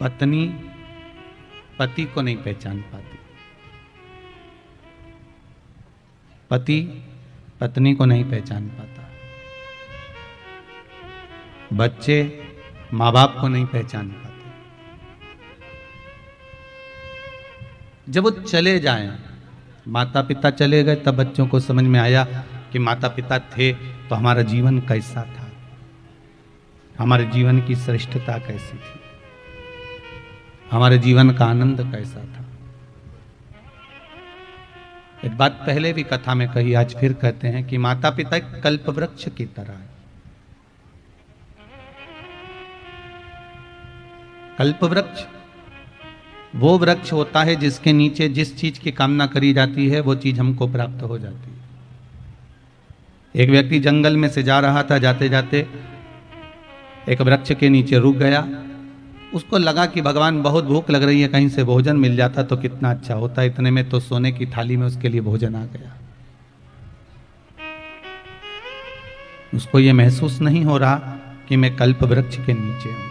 पत्नी पति को नहीं पहचान पाती, पति पत्नी को नहीं पहचान पाता, बच्चे माँ बाप को नहीं पहचान पाते। जब वो चले जाएं, माता पिता चले गए, तब बच्चों को समझ में आया कि माता पिता थे तो हमारा जीवन कैसा था, हमारे जीवन की श्रेष्ठता कैसी थी, हमारे जीवन का आनंद कैसा था। एक बात पहले भी कथा में कही, आज फिर कहते हैं कि माता पिता एक कल्प वृक्ष की तरह है। कल्प वृक्ष वो वृक्ष होता है जिसके नीचे जिस चीज की कामना करी जाती है वो चीज हमको प्राप्त हो जाती है। एक व्यक्ति जंगल में से जा रहा था, जाते जाते एक वृक्ष के नीचे रुक गया। उसको लगा कि भगवान बहुत भूख लग रही है, कहीं से भोजन मिल जाता तो कितना अच्छा होता। इतने में तो सोने की थाली में उसके लिए भोजन आ गया। उसको ये महसूस नहीं हो रहा कि मैं कल्प वृक्ष के नीचे हूं।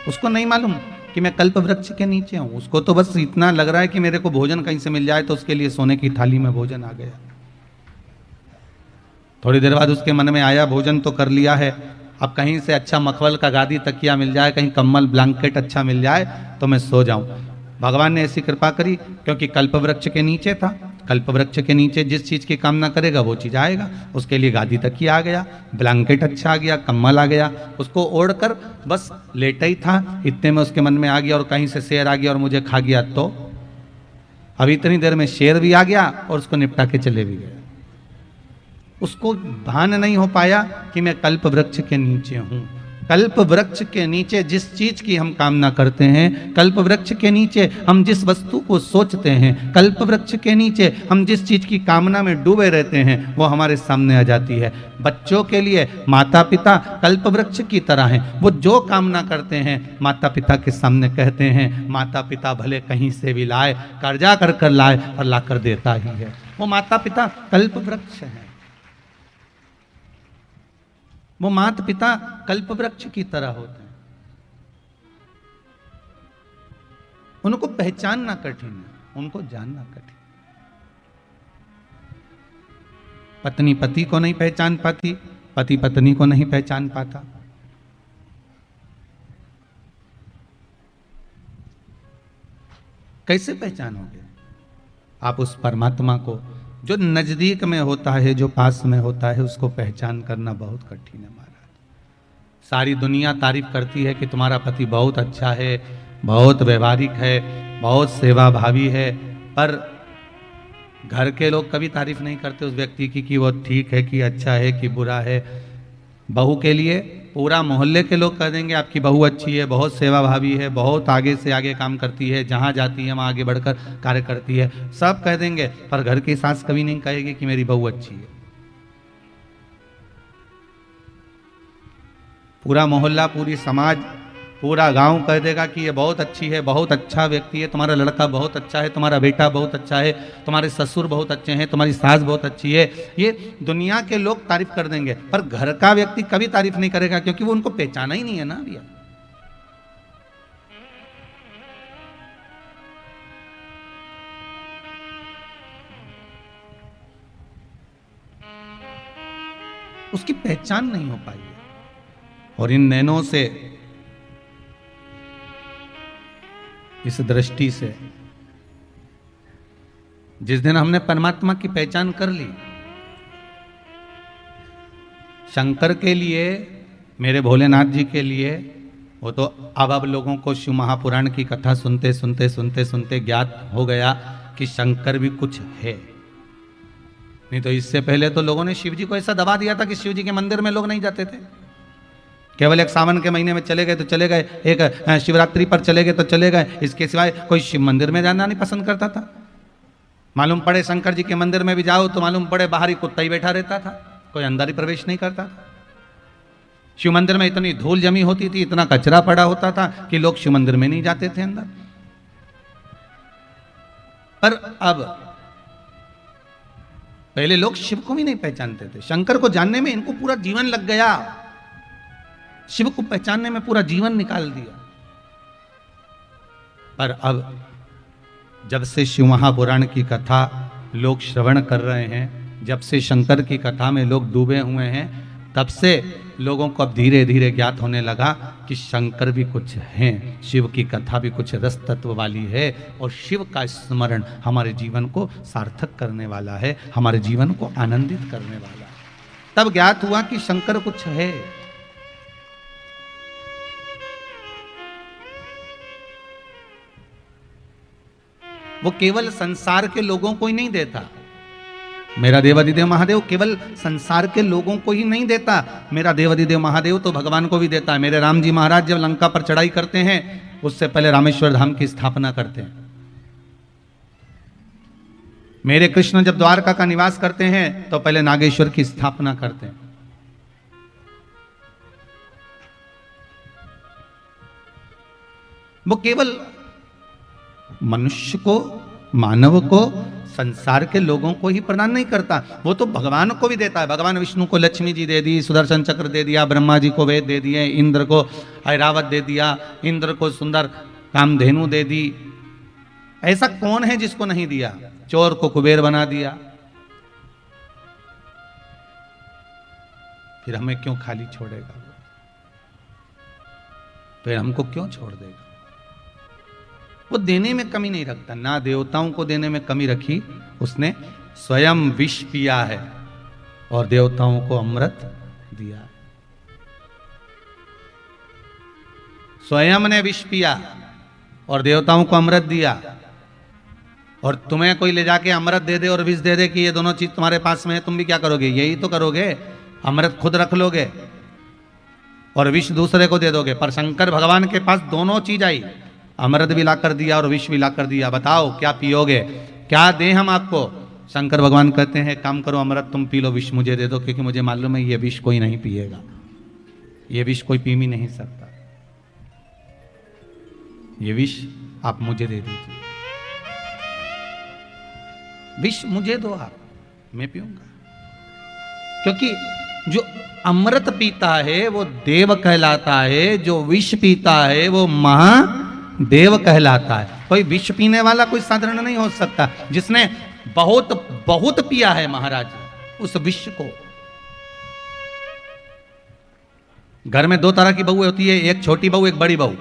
उसको नहीं मालूम कि मैं कल्प वृक्ष के नीचे हूं। उसको तो बस इतना लग रहा है कि मेरे को भोजन कहीं से मिल जाए, तो उसके लिए सोने की थाली में भोजन आ गया। थोड़ी देर बाद उसके मन में आया, भोजन तो कर लिया है, अब कहीं से अच्छा मखमल का गादी तकिया मिल जाए, कहीं कम्बल ब्लैंकेट अच्छा मिल जाए तो मैं सो जाऊं। भगवान ने ऐसी कृपा करी, क्योंकि कल्प वृक्ष के नीचे था। कल्प वृक्ष के नीचे जिस चीज की कामना करेगा वो चीज आएगा। उसके लिए गादी तकिया आ गया, ब्लैंकेट अच्छा आ गया, कम्बल आ गया। उसको ओढ़कर बस लेटा ही था, इतने में उसके मन में आ गया और कहीं से शेर आ गया और मुझे खा गया, तो अब इतनी देर में शेर भी आ गया और उसको निपटा के चले भी गए। उसको भान नहीं हो पाया कि मैं कल्प वृक्ष के नीचे हूं। कल्प वृक्ष के नीचे जिस चीज की हम कामना करते हैं, कल्प वृक्ष के नीचे हम जिस वस्तु को सोचते हैं, कल्प वृक्ष के नीचे हम जिस चीज की कामना में डूबे रहते हैं, वो हमारे सामने आ जाती है। बच्चों के लिए माता पिता कल्प वृक्ष की तरह हैं। वो जो कामना करते हैं माता पिता के सामने कहते हैं। माता पिता भले कहीं से भी लाए, कर्जा कर कर लाए, और लाकर देता ही है। वो माता पिता कल्प वृक्ष है। वो माता पिता कल्प वृक्ष की तरह होते हैं। उनको पहचानना कठिन है, उनको जानना कठिन। पत्नी पति को नहीं पहचान पाती, पति पत्नी को नहीं पहचान पाता। कैसे पहचानोगे आप उस परमात्मा को जो नजदीक में होता है, जो पास में होता है? उसको पहचान करना बहुत कठिन है महाराज। सारी दुनिया तारीफ करती है कि तुम्हारा पति बहुत अच्छा है, बहुत व्यवहारिक है, बहुत सेवा भावी है, पर घर के लोग कभी तारीफ नहीं करते उस व्यक्ति की कि वो ठीक है, कि अच्छा है, कि बुरा है। बहू के लिए पूरा मोहल्ले के लोग कह देंगे आपकी बहू अच्छी है, बहुत सेवा भावी है, बहुत आगे से आगे काम करती है, जहाँ जाती है वहाँ आगे बढ़कर कार्य करती है, सब कह देंगे। पर घर की सास कभी नहीं कहेगी कि मेरी बहू अच्छी है। पूरा मोहल्ला, पूरी समाज, पूरा गांव कह देगा कि ये बहुत अच्छी है, बहुत अच्छा व्यक्ति है, तुम्हारा लड़का बहुत अच्छा है, तुम्हारा बेटा बहुत अच्छा है, तुम्हारे ससुर बहुत अच्छे हैं, तुम्हारी सास बहुत अच्छी है। ये दुनिया के लोग तारीफ कर देंगे, पर घर का व्यक्ति कभी तारीफ नहीं करेगा, क्योंकि वो उनको पहचाना ही नहीं है ना भैया। उसकी पहचान नहीं हो पाई है। और इन नैनों से, इस दृष्टि से, जिस दिन हमने परमात्मा की पहचान कर ली, शंकर के लिए, मेरे भोलेनाथ जी के लिए, वो तो अब लोगों को शिव महापुराण की कथा सुनते सुनते सुनते सुनते ज्ञात हो गया कि शंकर भी कुछ है। नहीं तो इससे पहले तो लोगों ने शिव जी को ऐसा दबा दिया था कि शिव जी के मंदिर में लोग नहीं जाते थे। केवल एक सावन के महीने में चले गए तो चले गए, एक शिवरात्रि पर चले गए तो चले गए, इसके सिवाय कोई शिव मंदिर में जाना नहीं पसंद करता था। मालूम पड़े शंकर जी के मंदिर में भी जाओ तो मालूम पड़े बाहर ही कुत्ता ही बैठा रहता था, कोई अंदर ही प्रवेश नहीं करता था। शिव मंदिर में इतनी धूल जमी होती थी, इतना कचरा पड़ा होता था कि लोग शिव मंदिर में नहीं जाते थे अंदर। पर अब पहले लोग शिव को भी नहीं पहचानते थे। शंकर को जानने में इनको पूरा जीवन लग गया, शिव को पहचानने में पूरा जीवन निकाल दिया। पर अब जब से शिव महापुराण की कथा लोग श्रवण कर रहे हैं, जब से शंकर की कथा में लोग डूबे हुए हैं, तब से लोगों को अब धीरे धीरे ज्ञात होने लगा कि शंकर भी कुछ हैं, शिव की कथा भी कुछ रस तत्व वाली है और शिव का स्मरण हमारे जीवन को सार्थक करने वाला है, हमारे जीवन को आनंदित करने वाला है। तब ज्ञात हुआ कि शंकर कुछ है। वो केवल संसार के लोगों को ही नहीं देता। मेरा देवाधिदेव महादेव केवल संसार के लोगों को ही नहीं देता, मेरा देवाधिदेव महादेव तो भगवान को भी देता है। मेरे राम जी महाराज जब लंका पर चढ़ाई करते हैं, उससे पहले रामेश्वर धाम की स्थापना करते हैं। मेरे कृष्ण जब द्वारका का निवास करते हैं, तो पहले नागेश्वर की स्थापना करते हैं। वो केवल मनुष्य को, मानव को, संसार के लोगों को ही प्रदान नहीं करता, वो तो भगवान को भी देता है। भगवान विष्णु को लक्ष्मी जी दे दी, सुदर्शन चक्र दे दिया, ब्रह्मा जी को वेद दे दिए, इंद्र को ऐरावत दे दिया, इंद्र को सुंदर कामधेनु दे दी। ऐसा कौन है जिसको नहीं दिया? चोर को कुबेर बना दिया। फिर हमें क्यों खाली छोड़ेगा? फिर हमको क्यों छोड़ देगा? वो देने में कमी नहीं रखता। ना देवताओं को देने में कमी रखी, उसने स्वयं विष पिया है और देवताओं को अमृत दिया है। स्वयं ने विष पिया और देवताओं को अमृत दिया। और तुम्हें कोई ले जाके अमृत दे दे और विष दे दे कि ये दोनों चीज तुम्हारे पास में है, तुम भी क्या करोगे? यही तो करोगे, अमृत खुद रख लोगे और विष दूसरे को दे दोगे। पर शंकर भगवान के पास दोनों चीज आई, अमृत भी ला कर दिया और विष भी ला कर दिया। बताओ क्या पियोगे, क्या दें हम आपको? शंकर भगवान कहते हैं काम करो, अमृत तुम पी लो, विष मुझे दे दो, क्योंकि मुझे मालूम है ये विष कोई नहीं पिएगा, ये विष कोई पी भी नहीं सकता। ये विष आप मुझे दे दीजिए, विष मुझे दो आप, मैं पीऊंगा। क्योंकि जो अमृत पीता है वो देव कहलाता है, जो विष पीता है वो महादेव कहलाता है। कोई विष पीने वाला कोई साधारण नहीं हो सकता। जिसने बहुत बहुत पिया है महाराज उस विष को। घर में दो तरह की बहू होती है, एक छोटी बहू, एक बड़ी बहू।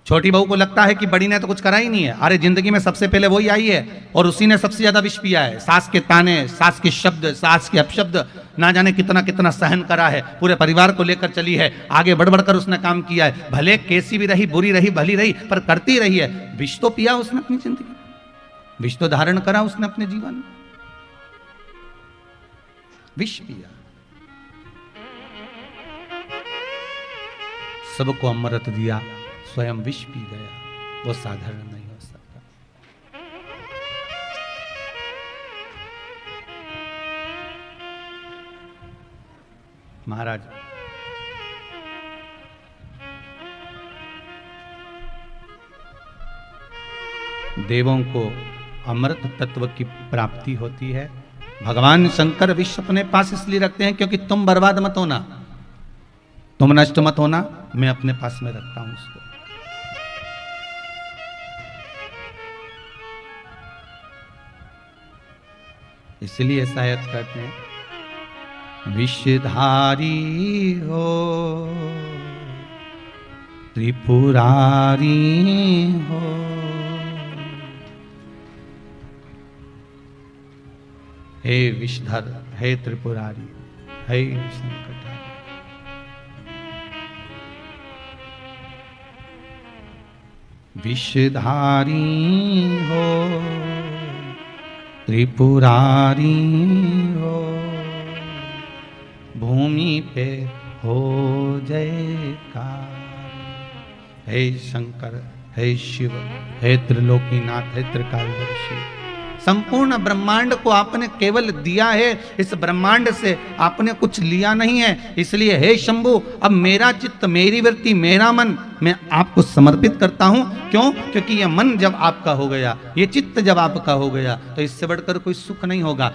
छोटी बहू को लगता है कि बड़ी ने तो कुछ करा ही नहीं है, अरे जिंदगी में सबसे पहले वही आई है और उसी ने सबसे ज्यादा विष पिया है। सास के ताने, सास के शब्द, सास के अपशब्द, ना जाने कितना कितना सहन करा है, पूरे परिवार को लेकर चली है, आगे बढ़ बढ़कर उसने काम किया है। भले कैसी भी रही, बुरी रही, भली रही, पर करती रही है। विष तो पिया उसने अपनी जिंदगी में, विष तो धारण करा उसने अपने जीवन में, विष पिया। सबको अमृत दिया, स्वयं विष पी गया, वो साधारण नहीं हो सकता। महाराज देवों को अमृत तत्व की प्राप्ति होती है। भगवान शंकर विष अपने पास इसलिए रखते हैं क्योंकि तुम बर्बाद मत होना, तुम नष्ट मत होना, मैं अपने पास में रखता हूं उसको। इसलिए शायद कहते हैं विषधारी हो त्रिपुरारी हो, हे विषधर, हे त्रिपुरारी, हे संकटहारी। विषधारी हो त्रिपुरारी हो, भूमि पे हो जयकार। हे शंकर, हे शिव, हे त्रिलोकीनाथ, हे त्रिकालदर्शी, संपूर्ण ब्रह्मांड को आपने केवल दिया है, इस ब्रह्मांड से आपने कुछ लिया नहीं है। इसलिए हे शंभु, अब मेरा चित्त, मेरी वृत्ति, मेरा मन मैं आपको समर्पित करता हूं। क्यों? क्योंकि यह मन जब आपका हो गया, ये चित्त जब आपका हो गया, तो इससे बढ़कर कोई सुख नहीं होगा।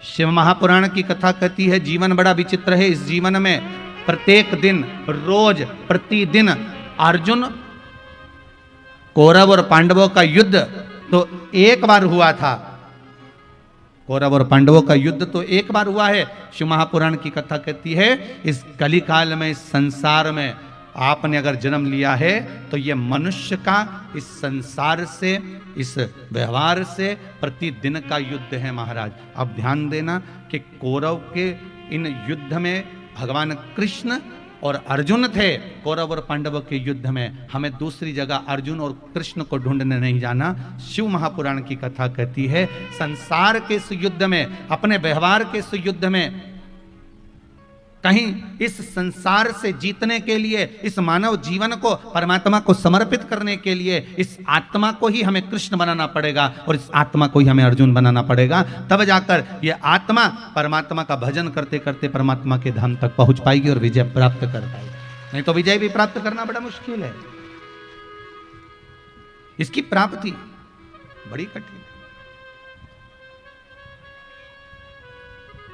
शिव महापुराण की कथा कहती है जीवन बड़ा विचित्र है। इस जीवन में प्रत्येक दिन, रोज, प्रतिदिन अर्जुन कौरव और पांडवों का युद्ध तो एक बार हुआ था, कौरव और पांडवों का युद्ध तो एक बार हुआ है। शिव महापुराण की कथा कहती है इस कली काल में, इस संसार में आपने अगर जन्म लिया है तो ये मनुष्य का इस संसार से, इस व्यवहार से प्रतिदिन का युद्ध है महाराज। अब ध्यान देना कि कौरव के इन युद्ध में भगवान कृष्ण और अर्जुन थे। कौरव और पांडव के युद्ध में हमें दूसरी जगह अर्जुन और कृष्ण को ढूंढने नहीं जाना। शिव महापुराण की कथा कहती है संसार के इस युद्ध में, अपने व्यवहार के इस युद्ध में, कहीं इस संसार से जीतने के लिए, इस मानव जीवन को परमात्मा को समर्पित करने के लिए इस आत्मा को ही हमें कृष्ण बनाना पड़ेगा और इस आत्मा को ही हमें अर्जुन बनाना पड़ेगा। तब जाकर यह आत्मा परमात्मा का भजन करते करते परमात्मा के धाम तक पहुंच पाएगी और विजय प्राप्त कर पाएगी। नहीं तो विजय भी प्राप्त करना बड़ा मुश्किल है, इसकी प्राप्ति बड़ी कठिन।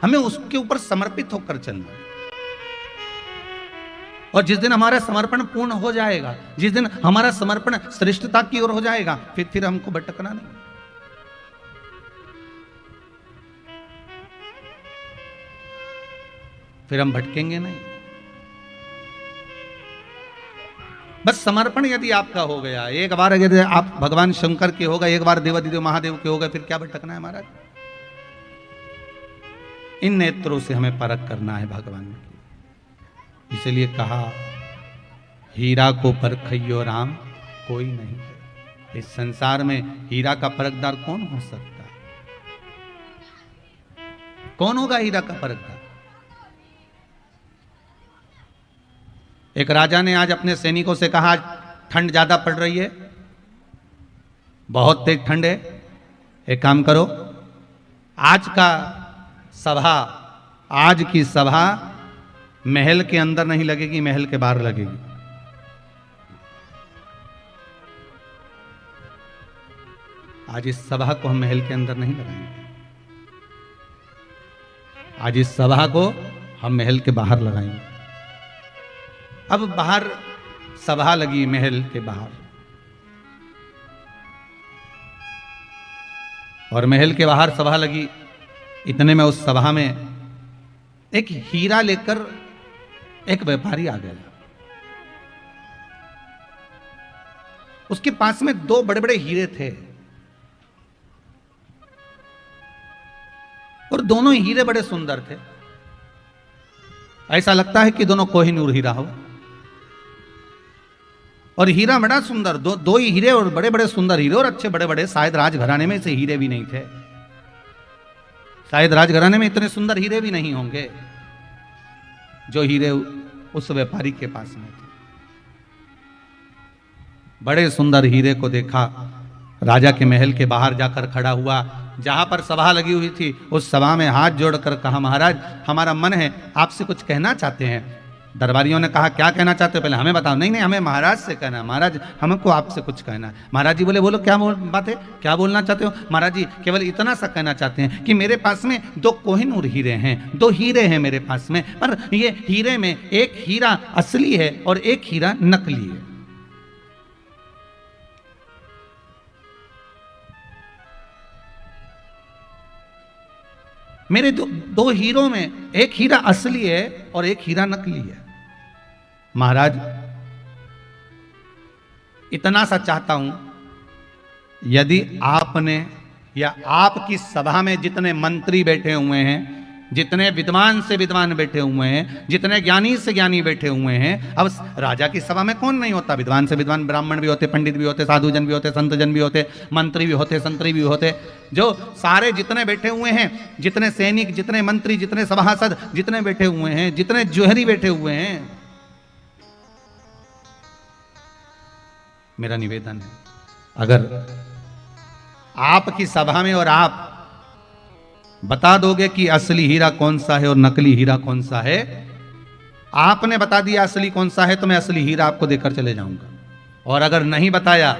हमें उसके ऊपर समर्पित होकर चलना है। और जिस दिन हमारा समर्पण पूर्ण हो जाएगा, जिस दिन हमारा समर्पण श्रेष्ठता की ओर हो जाएगा, फिर हमको भटकना नहीं। फिर हम भटकेंगे नहीं। बस समर्पण यदि आपका हो गया, एक बार यदि आप भगवान शंकर के हो गए, एक बार देवादिदेव महादेव के हो गए, फिर क्या भटकना है महाराज। इन नेत्रों से हमें परख करना है भगवान की। इसलिए कहा हीरा को परखइयो राम कोई नहीं है। इस संसार में हीरा का परखदार कौन हो सकता है? कौन होगा हीरा का परखदार? एक राजा ने आज अपने सैनिकों से कहा ठंड ज्यादा पड़ रही है, बहुत तेज ठंड है, एक काम करो, आज की सभा महल के अंदर नहीं लगेगी, महल के बाहर लगेगी। आज इस सभा को हम महल के अंदर नहीं लगाएंगे, आज इस सभा को हम महल के बाहर लगाएंगे। अब बाहर सभा लगी, महल के बाहर, और महल के बाहर सभा लगी। इतने में उस सभा में एक हीरा लेकर एक व्यापारी आ गया। उसके पास में दो बड़े बड़े हीरे थे और दोनों हीरे बड़े सुंदर थे। ऐसा लगता है कि दोनों कोहिनूर हीरा हो। और हीरा बड़ा सुंदर, दो ही हीरे और बड़े बड़े सुंदर हीरे और अच्छे बड़े बड़े। शायद राजघराने में से हीरे भी नहीं थे, शायद राजघराने में इतने सुंदर हीरे भी नहीं होंगे जो हीरे उस व्यापारी के पास में थे। बड़े सुंदर हीरे को देखा, राजा के महल के बाहर जाकर खड़ा हुआ, जहां पर सभा लगी हुई थी उस सभा में हाथ जोड़कर कहा महाराज हमारा मन है आपसे कुछ कहना चाहते हैं। दरबारियों ने कहा क्या कहना चाहते हो, पहले हमें बताओ। नहीं हमें महाराज से कहना है, महाराज हमको आपसे कुछ कहना है। महाराज जी बोले बोलो क्या बात है, क्या बोलना चाहते हो। महाराज जी केवल इतना सा कहना चाहते हैं कि मेरे पास में दो कोहिनूर हीरे हैं, दो हीरे हैं मेरे पास में, पर ये हीरे में एक हीरा असली है और एक हीरा नकली है। मेरे दो हीरों में एक हीरा असली है और एक हीरा नकली है। महाराज इतना सा चाहता हूं, यदि आपने या आपकी सभा में जितने मंत्री बैठे हुए हैं, जितने विद्वान से विद्वान बैठे हुए हैं, जितने ज्ञानी से ज्ञानी बैठे हुए हैं, अब राजा की सभा में कौन नहीं होता, विद्वान से विद्वान ब्राह्मण भी होते, पंडित भी होते, साधुजन भी होते, संतजन भी होते, मंत्री भी होते, संतरी भी होते, जो सारे जितने बैठे हुए हैं, जितने सैनिक, जितने मंत्री, जितने सभासद जितने बैठे हुए हैं, जितने जोहरी बैठे हुए हैं, मेरा निवेदन है अगर आपकी सभा में और आप बता दोगे कि असली हीरा कौन सा है और नकली हीरा कौन सा है, आपने बता दिया असली कौन सा है तो मैं असली हीरा आपको देकर चले जाऊंगा, और अगर नहीं बताया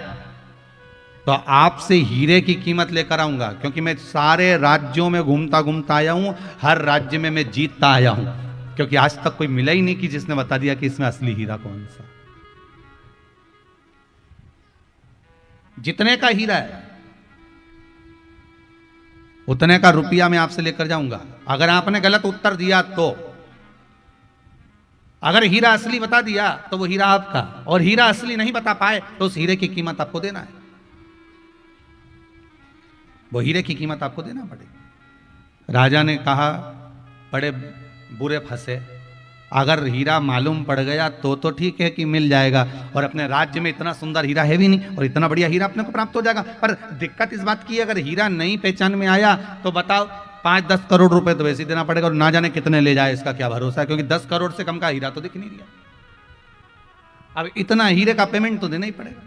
तो आपसे हीरे की कीमत लेकर आऊंगा, क्योंकि मैं सारे राज्यों में घूमता घूमता आया हूं, हर राज्य में मैं जीतता आया हूं, क्योंकि आज तक कोई मिला ही नहीं कि जिसने बता दिया कि इसमें असली हीरा कौन सा। जितने का हीरा है उतने का रुपया मैं आपसे लेकर जाऊंगा। अगर आपने गलत उत्तर दिया तो, अगर हीरा असली बता दिया तो वो हीरा आपका, और हीरा असली नहीं बता पाए तो उस हीरे की कीमत आपको देना है। वो हीरे की कीमत आपको देना पड़ेगी। राजा ने कहा बड़े बुरे फंसे, अगर हीरा मालूम पड़ गया तो ठीक है कि मिल जाएगा, और अपने राज्य में इतना सुंदर हीरा है भी नहीं और इतना बढ़िया हीरा अपने को प्राप्त हो जाएगा। पर दिक्कत इस बात की है, अगर हीरा नहीं पहचान में आया तो बताओ 5-10 करोड़ रुपए तो वैसे ही देना पड़ेगा, और ना जाने कितने ले जाए इसका क्या भरोसा है, क्योंकि 10 करोड़ से कम का हीरा तो दिख नहीं रहा। अब इतना हीरे का पेमेंट तो देना ही पड़ेगा।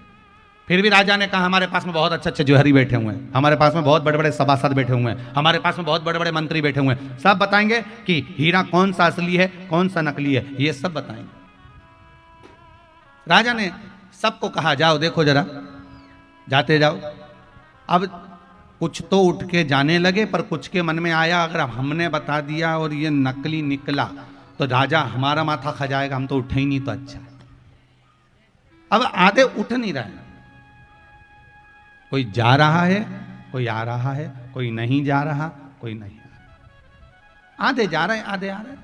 फिर भी राजा ने कहा हमारे पास में बहुत अच्छे जोहरी बैठे हुए हैं, हमारे पास में बहुत बड़े बड़े सभासद बैठे हुए हैं, हमारे पास में बहुत बड़े बड़े मंत्री बैठे हुए हैं, सब बताएंगे कि हीरा कौन सा असली है कौन सा नकली है, ये सब बताएंगे। राजा ने सबको कहा जाओ देखो जरा, जाते जाओ। अब कुछ तो उठ के जाने लगे, पर कुछ के मन में आया अगर हमने बता दिया और ये नकली निकला तो राजा हमारा माथा खा जाएगा, हम तो उठे ही नहीं तो अच्छा। अब आधे उठ नहीं रहे, कोई जा रहा है कोई आ रहा है, कोई नहीं जा रहा कोई नहीं आ रहा, आधे जा रहे हैं आधे आ रहे हैं,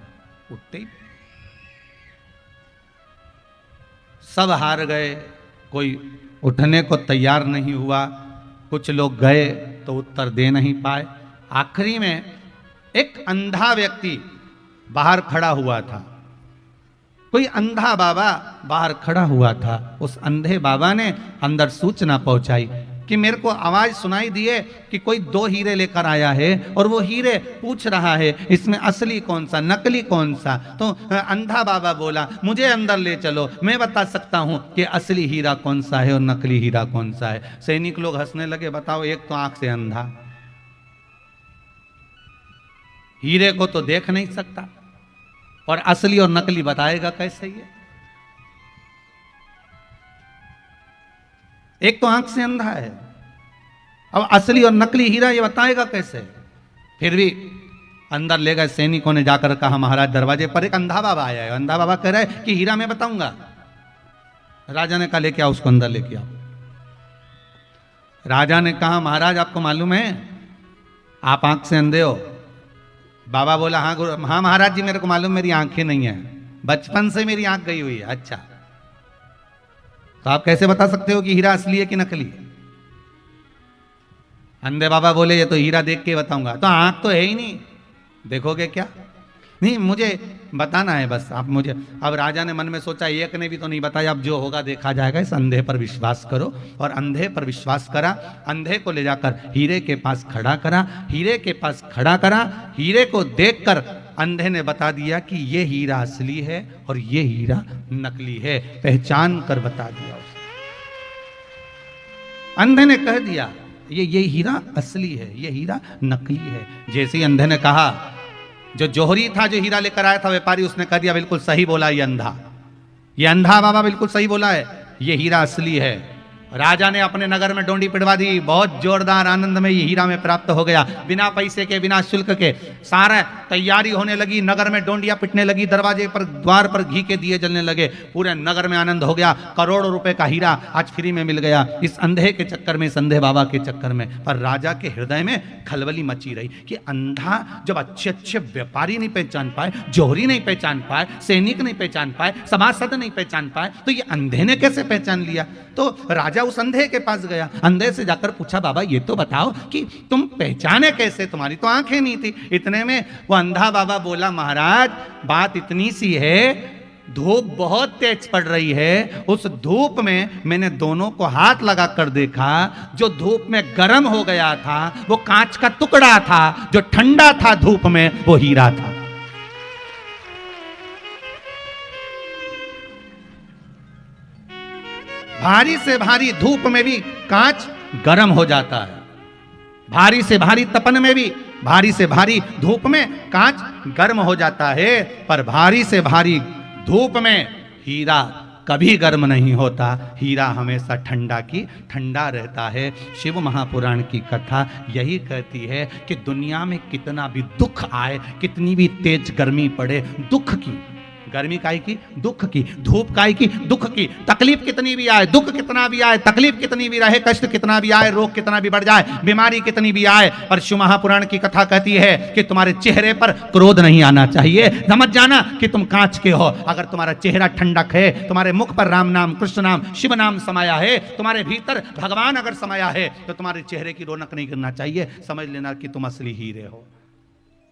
उठते ही सब हार गए, कोई उठने को तैयार नहीं हुआ, कुछ लोग गए तो उत्तर दे नहीं पाए। आखिरी में एक अंधा व्यक्ति बाहर खड़ा हुआ था, कोई अंधा बाबा बाहर खड़ा हुआ था। उस अंधे बाबा ने अंदर सूचना पहुंचाई कि मेरे को आवाज सुनाई दिए कि कोई 2 हीरे लेकर आया है और वो हीरे पूछ रहा है इसमें असली कौन सा नकली कौन सा। तो अंधा बाबा बोला मुझे अंदर ले चलो, मैं बता सकता हूं कि असली हीरा कौन सा है और नकली हीरा कौन सा है। सैनिक लोग हंसने लगे, बताओ एक तो आंख से अंधा, हीरे को तो देख नहीं सकता, और असली और नकली बताएगा कैसे ये? एक तो आंख से अंधा है, अब असली और नकली हीरा ये बताएगा कैसे? फिर भी अंदर ले गए सैनिकों ने, जाकर कहा महाराज दरवाजे पर एक अंधा बाबा आया है, अंधा बाबा कह रहा है कि हीरा मैं बताऊंगा। राजा ने कहा लेके आओ उसको, अंदर लेके आओ। राजा ने कहा महाराज आपको मालूम है आप आंख से अंधे हो? बाबा बोला हाँ महाराज जी मेरे को मालूम, मेरी आंखें नहीं है, बचपन से मेरी आंख गई हुई है। अच्छा, तो आप कैसे बता सकते हो कि हीरा असली है कि नकली? अंधे बाबा बोले ये तो हीरा देख के बताऊंगा। तो आंख तो है ही नहीं, देखोगे क्या? नहीं मुझे बताना है बस आप मुझे। अब राजा ने मन में सोचा एक ने भी तो नहीं बताया, अब जो होगा देखा जाएगा, इस अंधे पर विश्वास करो। और अंधे पर विश्वास करा, अंधे को ले जाकर हीरे के पास खड़ा करा, हीरे के पास खड़ा करा, हीरे को देखकर अंधे ने बता दिया कि ये हीरा असली है और ये हीरा नकली है, पहचान कर बता दिया उसे। अंधे ने कह दिया ये हीरा असली है, ये हीरा नकली है। जैसे ही अंधे ने कहा, जो जोहरी था जो हीरा लेकर आया था व्यापारी, उसने कह दिया बिल्कुल सही बोला ये अंधा, ये अंधा बाबा बिल्कुल सही बोला है, ये हीरा असली है। राजा ने अपने नगर में डोंडी पिटवा दी, बहुत जोरदार आनंद में ये हीरा में प्राप्त हो गया, बिना पैसे के बिना शुल्क के। सारा तैयारी होने लगी, नगर में डोंडियां पिटने लगी, दरवाजे पर द्वार पर घी के दिए जलने लगे, पूरे नगर में आनंद हो गया। करोड़ों रुपए का हीरा आज फ्री में मिल गया, इस अंधे के चक्कर में, इस अंधे बाबा के चक्कर में। पर राजा के हृदय में खलबली मची रही कि अंधा जब अच्छे अच्छे व्यापारी नहीं पहचान पाए, जोहरी नहीं पहचान पाए, सैनिक नहीं पहचान पाए, सभासद नहीं पहचान पाए, तो ये अंधे ने कैसे पहचान लिया? तो राजा उस अंधे के पास गया, अंधे से जाकर पूछा बाबा ये तो बताओ कि तुम पहचाने कैसे, तुम्हारी तो आंखें नहीं थी। इतने में वो अंधा बाबा बोला महाराज बात इतनी सी है, धूप बहुत तेज पड़ रही है, उस धूप में मैंने दोनों को हाथ लगा कर देखा, जो धूप में गर्म हो गया था वो कांच का टुकड़ा था, जो ठंडा था धूप में वो हीरा था। भारी से भारी धूप में भी कांच गर्म हो जाता है, भारी से भारी तपन में भी, भारी से भारी धूप में कांच गर्म हो जाता है, पर भारी से भारी धूप में हीरा कभी गर्म नहीं होता, हीरा हमेशा ठंडा की ठंडा रहता है। शिव महापुराण की कथा यही कहती है कि दुनिया में कितना भी दुख आए, कितनी भी तेज गर्मी पड़े, दुख की गर्मी काहे की? दुख की। धूप काहे की? दुख की। तकलीफ कितनी भी आए, दुख कितना भी आए, तकलीफ कितनी भी रहे, कष्ट कितना भी आए, रोग कितना भी बढ़ जाए, बीमारी कितनी भी आए, पर शिव महापुराण की कथा कहती है कि तुम्हारे चेहरे पर क्रोध नहीं आना चाहिए। समझ जाना कि तुम कांच के हो। अगर तुम्हारा चेहरा ठंडक है, तुम्हारे मुख पर राम नाम, कृष्ण नाम, शिव नाम समाया है, तुम्हारे भीतर भगवान अगर समाया है, तो तुम्हारे चेहरे की रौनक नहीं गिरना चाहिए। समझ लेना कि तुम असली हीरे हो।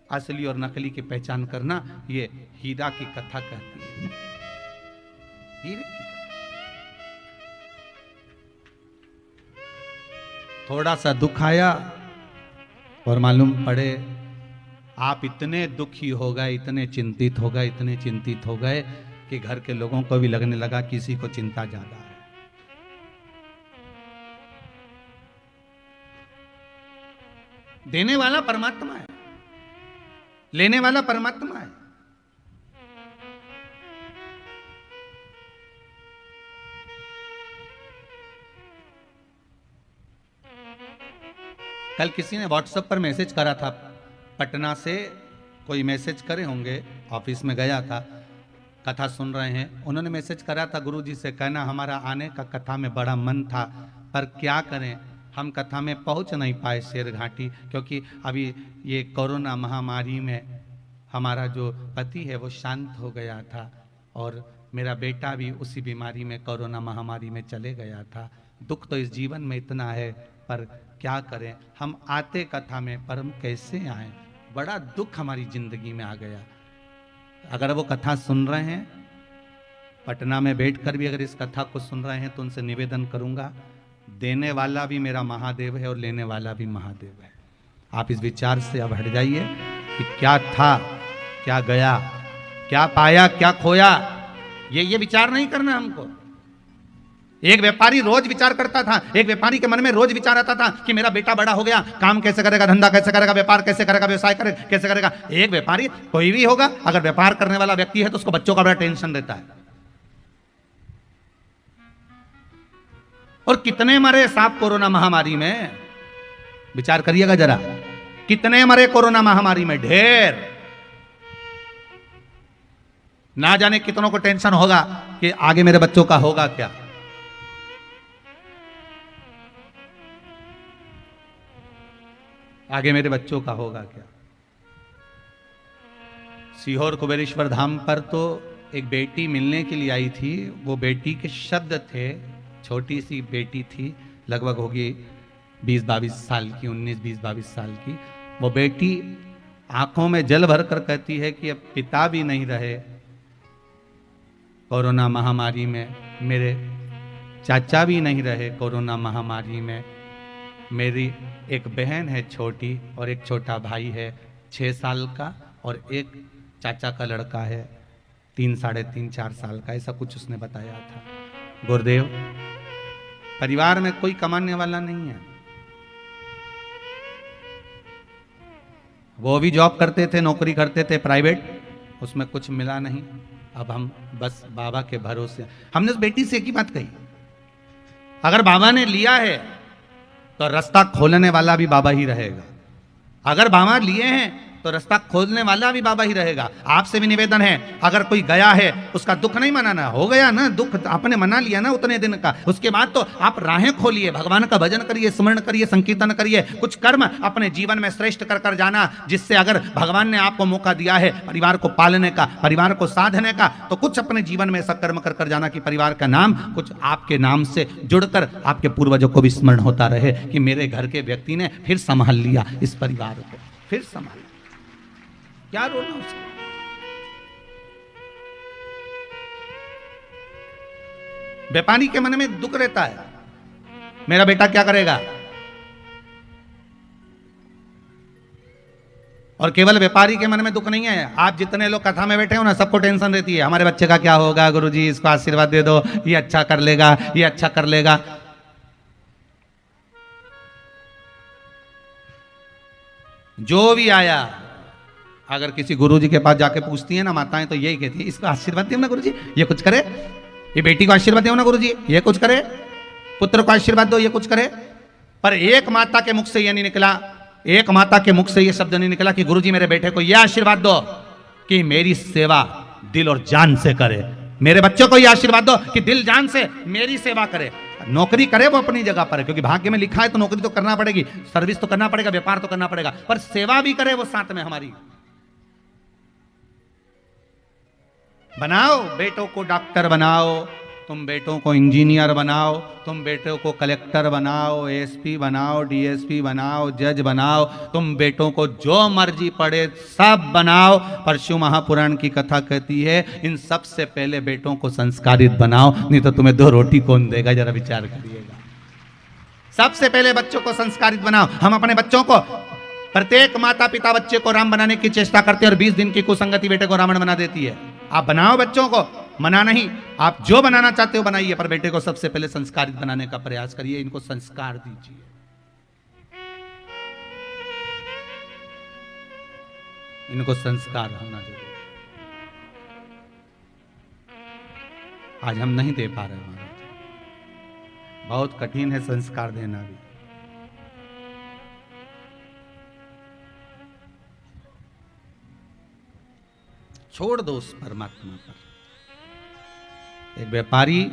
असली और नकली की पहचान करना, ये हीरा की कथा कहती है। हीरे की थोड़ा सा दुख आया और मालूम पड़े आप इतने दुखी हो गए, इतने चिंतित हो गए, इतने चिंतित हो गए कि घर के लोगों को भी लगने लगा किसी को चिंता ज्यादा है। देने वाला परमात्मा है, लेने वाला परमात्मा है। कल किसी ने व्हाट्सएप पर मैसेज करा था, पटना से कोई मैसेज करे होंगे, ऑफिस में गया था, कथा सुन रहे हैं, उन्होंने मैसेज करा था गुरुजी से, कहना हमारा आने का कथा में बड़ा मन था, पर क्या करें हम कथा में पहुंच नहीं पाए शेर घाटी, क्योंकि अभी ये कोरोना महामारी में हमारा जो पति है वो शांत हो गया था और मेरा बेटा भी उसी बीमारी में कोरोना महामारी में चले गया था। दुख तो इस जीवन में इतना है, पर क्या करें, हम आते कथा में पर हम कैसे आए, बड़ा दुख हमारी जिंदगी में आ गया। अगर वो कथा सुन रहे हैं, पटना में बैठकर भी अगर इस कथा को सुन रहे हैं, तो उनसे निवेदन करूंगा, देने वाला भी मेरा महादेव है और लेने वाला भी महादेव है। आप इस विचार से अब हट जाइए कि क्या था, क्या गया, क्या पाया, क्या खोया, ये विचार नहीं करना हमको। एक व्यापारी रोज विचार करता था, एक व्यापारी के मन में रोज विचार आता था कि मेरा बेटा बड़ा हो गया, काम कैसे करेगा, धंधा कैसे करेगा, व्यापार कैसे करेगा, व्यवसाय कैसे करेगा। एक व्यापारी कोई भी होगा, अगर व्यापार करने वाला व्यक्ति है तो उसको बच्चों का बड़ा टेंशन रहता है। और कितने मरे सांप कोरोना महामारी में, विचार करिएगा जरा, कितने मरे कोरोना महामारी में, ढेर। ना जाने कितनों को टेंशन होगा कि आगे मेरे बच्चों का होगा क्या। आगे मेरे बच्चों का होगा क्या। सीहोर कुबेरेश्वर धाम पर तो एक बेटी मिलने के लिए आई थी, वो बेटी के शब्द थे, छोटी सी बेटी थी, लगभग होगी 20-22 साल की, 19-20-22 साल की। वो बेटी आंखों में जल भर कर कहती है कि अब पिता भी नहीं रहे कोरोना महामारी में, मेरे चाचा भी नहीं रहे कोरोना महामारी में, मेरी एक बहन है छोटी और एक छोटा भाई है 6 साल का, और एक चाचा का लड़का है 3, 3.5, 4 साल का, ऐसा कुछ उसने बताया था। गुरुदेव, परिवार में कोई कमाने वाला नहीं है। वो भी जॉब करते थे, नौकरी करते थे प्राइवेट, उसमें कुछ मिला नहीं। अब हम बस बाबा के भरोसे। हमने उस बेटी से एक ही बात कही, अगर बाबा ने लिया है तो रास्ता खोलने वाला भी बाबा ही रहेगा। अगर बाबा लिए हैं तो रास्ता खोलने वाला भी बाबा ही रहेगा। आपसे भी निवेदन है, अगर कोई गया है उसका दुख नहीं मनाना, हो गया ना दुख, आपने मना लिया ना उतने दिन का, उसके बाद तो आप राहें खोलिए, भगवान का भजन करिए, स्मरण करिए, संकीर्तन करिए, कुछ कर्म अपने जीवन में श्रेष्ठ कर कर जाना, जिससे अगर भगवान ने आपको मौका दिया है परिवार को पालने का, परिवार को साधने का, तो कुछ अपने जीवन में ऐसा कर्म कर कर जाना कि परिवार का नाम कुछ आपके नाम से जुड़कर आपके पूर्वजों को भी स्मरण होता रहे कि मेरे घर के व्यक्ति ने फिर संभाल लिया इस परिवार को, फिर संभाल। क्या रोना उसका। व्यापारी के मन में दुख रहता है, मेरा बेटा क्या करेगा। और केवल व्यापारी के मन में दुख नहीं है, आप जितने लोग कथा में बैठे हो ना, सबको टेंशन रहती है, हमारे बच्चे का क्या होगा, गुरुजी इसको आशीर्वाद दे दो, ये अच्छा कर लेगा, ये अच्छा कर लेगा। जो भी आया, अगर किसी गुरुजी के पास जाके पूछती है ना माताएं, तो यही कहती है, इसको आशीर्वाद दो ना गुरुजी, ये कुछ करे, ये बेटी को आशीर्वाद दो ना गुरुजी, ये कुछ करे, पुत्र को आशीर्वाद दो, ये कुछ करे। पर एक माता के मुख से ये नहीं निकला, एक माता के मुख से ये शब्द नहीं निकला कि गुरुजी मेरे बेटे को ये आशीर्वाद दो कि मेरी सेवा दिल और जान से करे। मेरे बच्चों को ये आशीर्वाद दो कि दिल जान से मेरी सेवा करे। नौकरी करे वो अपनी जगह पर, क्योंकि भाग्य में लिखा है तो नौकरी तो करना पड़ेगी, सर्विस तो करना पड़ेगा, व्यापार तो करना पड़ेगा, पर सेवा भी करे वो साथ में हमारी। बनाओ बेटों को डॉक्टर बनाओ, तुम बेटों को इंजीनियर बनाओ, तुम बेटों को कलेक्टर बनाओ, एसपी बनाओ, डीएसपी बनाओ, जज बनाओ, तुम बेटों को जो मर्जी पड़े सब बनाओ। पर शिव महापुराण की कथा कहती है इन सब से पहले बेटों को संस्कारित बनाओ, नहीं तो तुम्हें 2 रोटी कौन देगा, जरा विचार करिएगा। सबसे पहले बच्चों को संस्कारित बनाओ। हम अपने बच्चों को, प्रत्येक माता पिता बच्चे को राम बनाने की चेष्टा करते हैं और 20 दिन की कुसंगति बेटे को रावण बना देती है। आप बनाओ बच्चों को, मना नहीं, आप जो बनाना चाहते हो बनाइए, पर बेटे को सबसे पहले संस्कारित बनाने का प्रयास करिए, इनको संस्कार दीजिए। इनको संस्कार होना जरूरी। आज हम नहीं दे पा रहे महाराज, बहुत कठिन है संस्कार देना भी। छोड़ दो उस परमात्मा पर। एक व्यापारी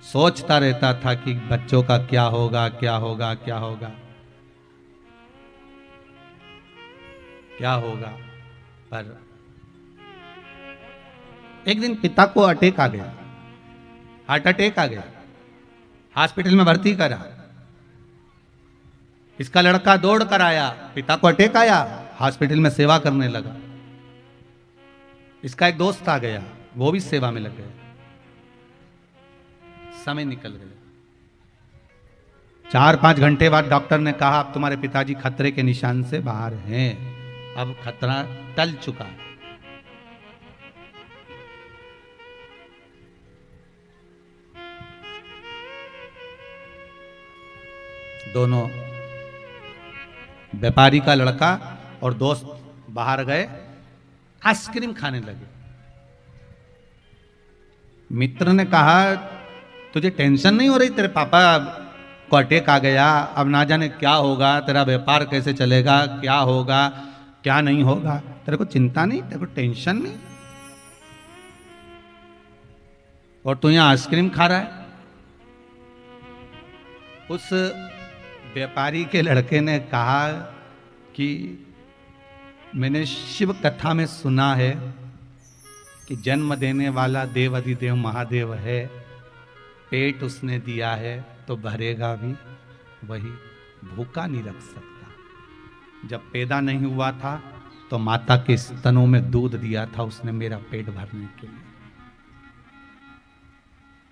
सोचता रहता था कि बच्चों का क्या होगा, क्या होगा, क्या होगा, क्या होगा, पर एक दिन पिता को अटैक आ गया, हार्ट अटैक आ गया, हॉस्पिटल में भर्ती करा। इसका लड़का दौड़ कर आया, पिता को अटैक आया, हॉस्पिटल में सेवा करने लगा। इसका एक दोस्त आ गया, वो भी सेवा में लग गया। समय निकल गया। 4-5 घंटे बाद डॉक्टर ने कहा अब तुम्हारे पिताजी खतरे के निशान से बाहर हैं, अब खतरा टल चुका है। दोनों व्यापारी का लड़का और दोस्त बाहर गए, आइसक्रीम खाने लगे। मित्र ने कहा तुझे टेंशन नहीं हो रही, तेरे पापा को अटैक आ गया, अब ना जाने क्या होगा, तेरा व्यापार कैसे चलेगा, क्या होगा क्या नहीं होगा, तेरे को चिंता नहीं, तेरे को टेंशन नहीं, और तू यहां आइसक्रीम खा रहा है। उस व्यापारी के लड़के ने कहा कि मैंने शिव कथा में सुना है कि जन्म देने वाला देव अधिदेव महादेव है, पेट उसने दिया है तो भरेगा भी वही, भूखा नहीं रख सकता। जब पैदा नहीं हुआ था तो माता के स्तनों में दूध दिया था उसने मेरा पेट भरने के लिए,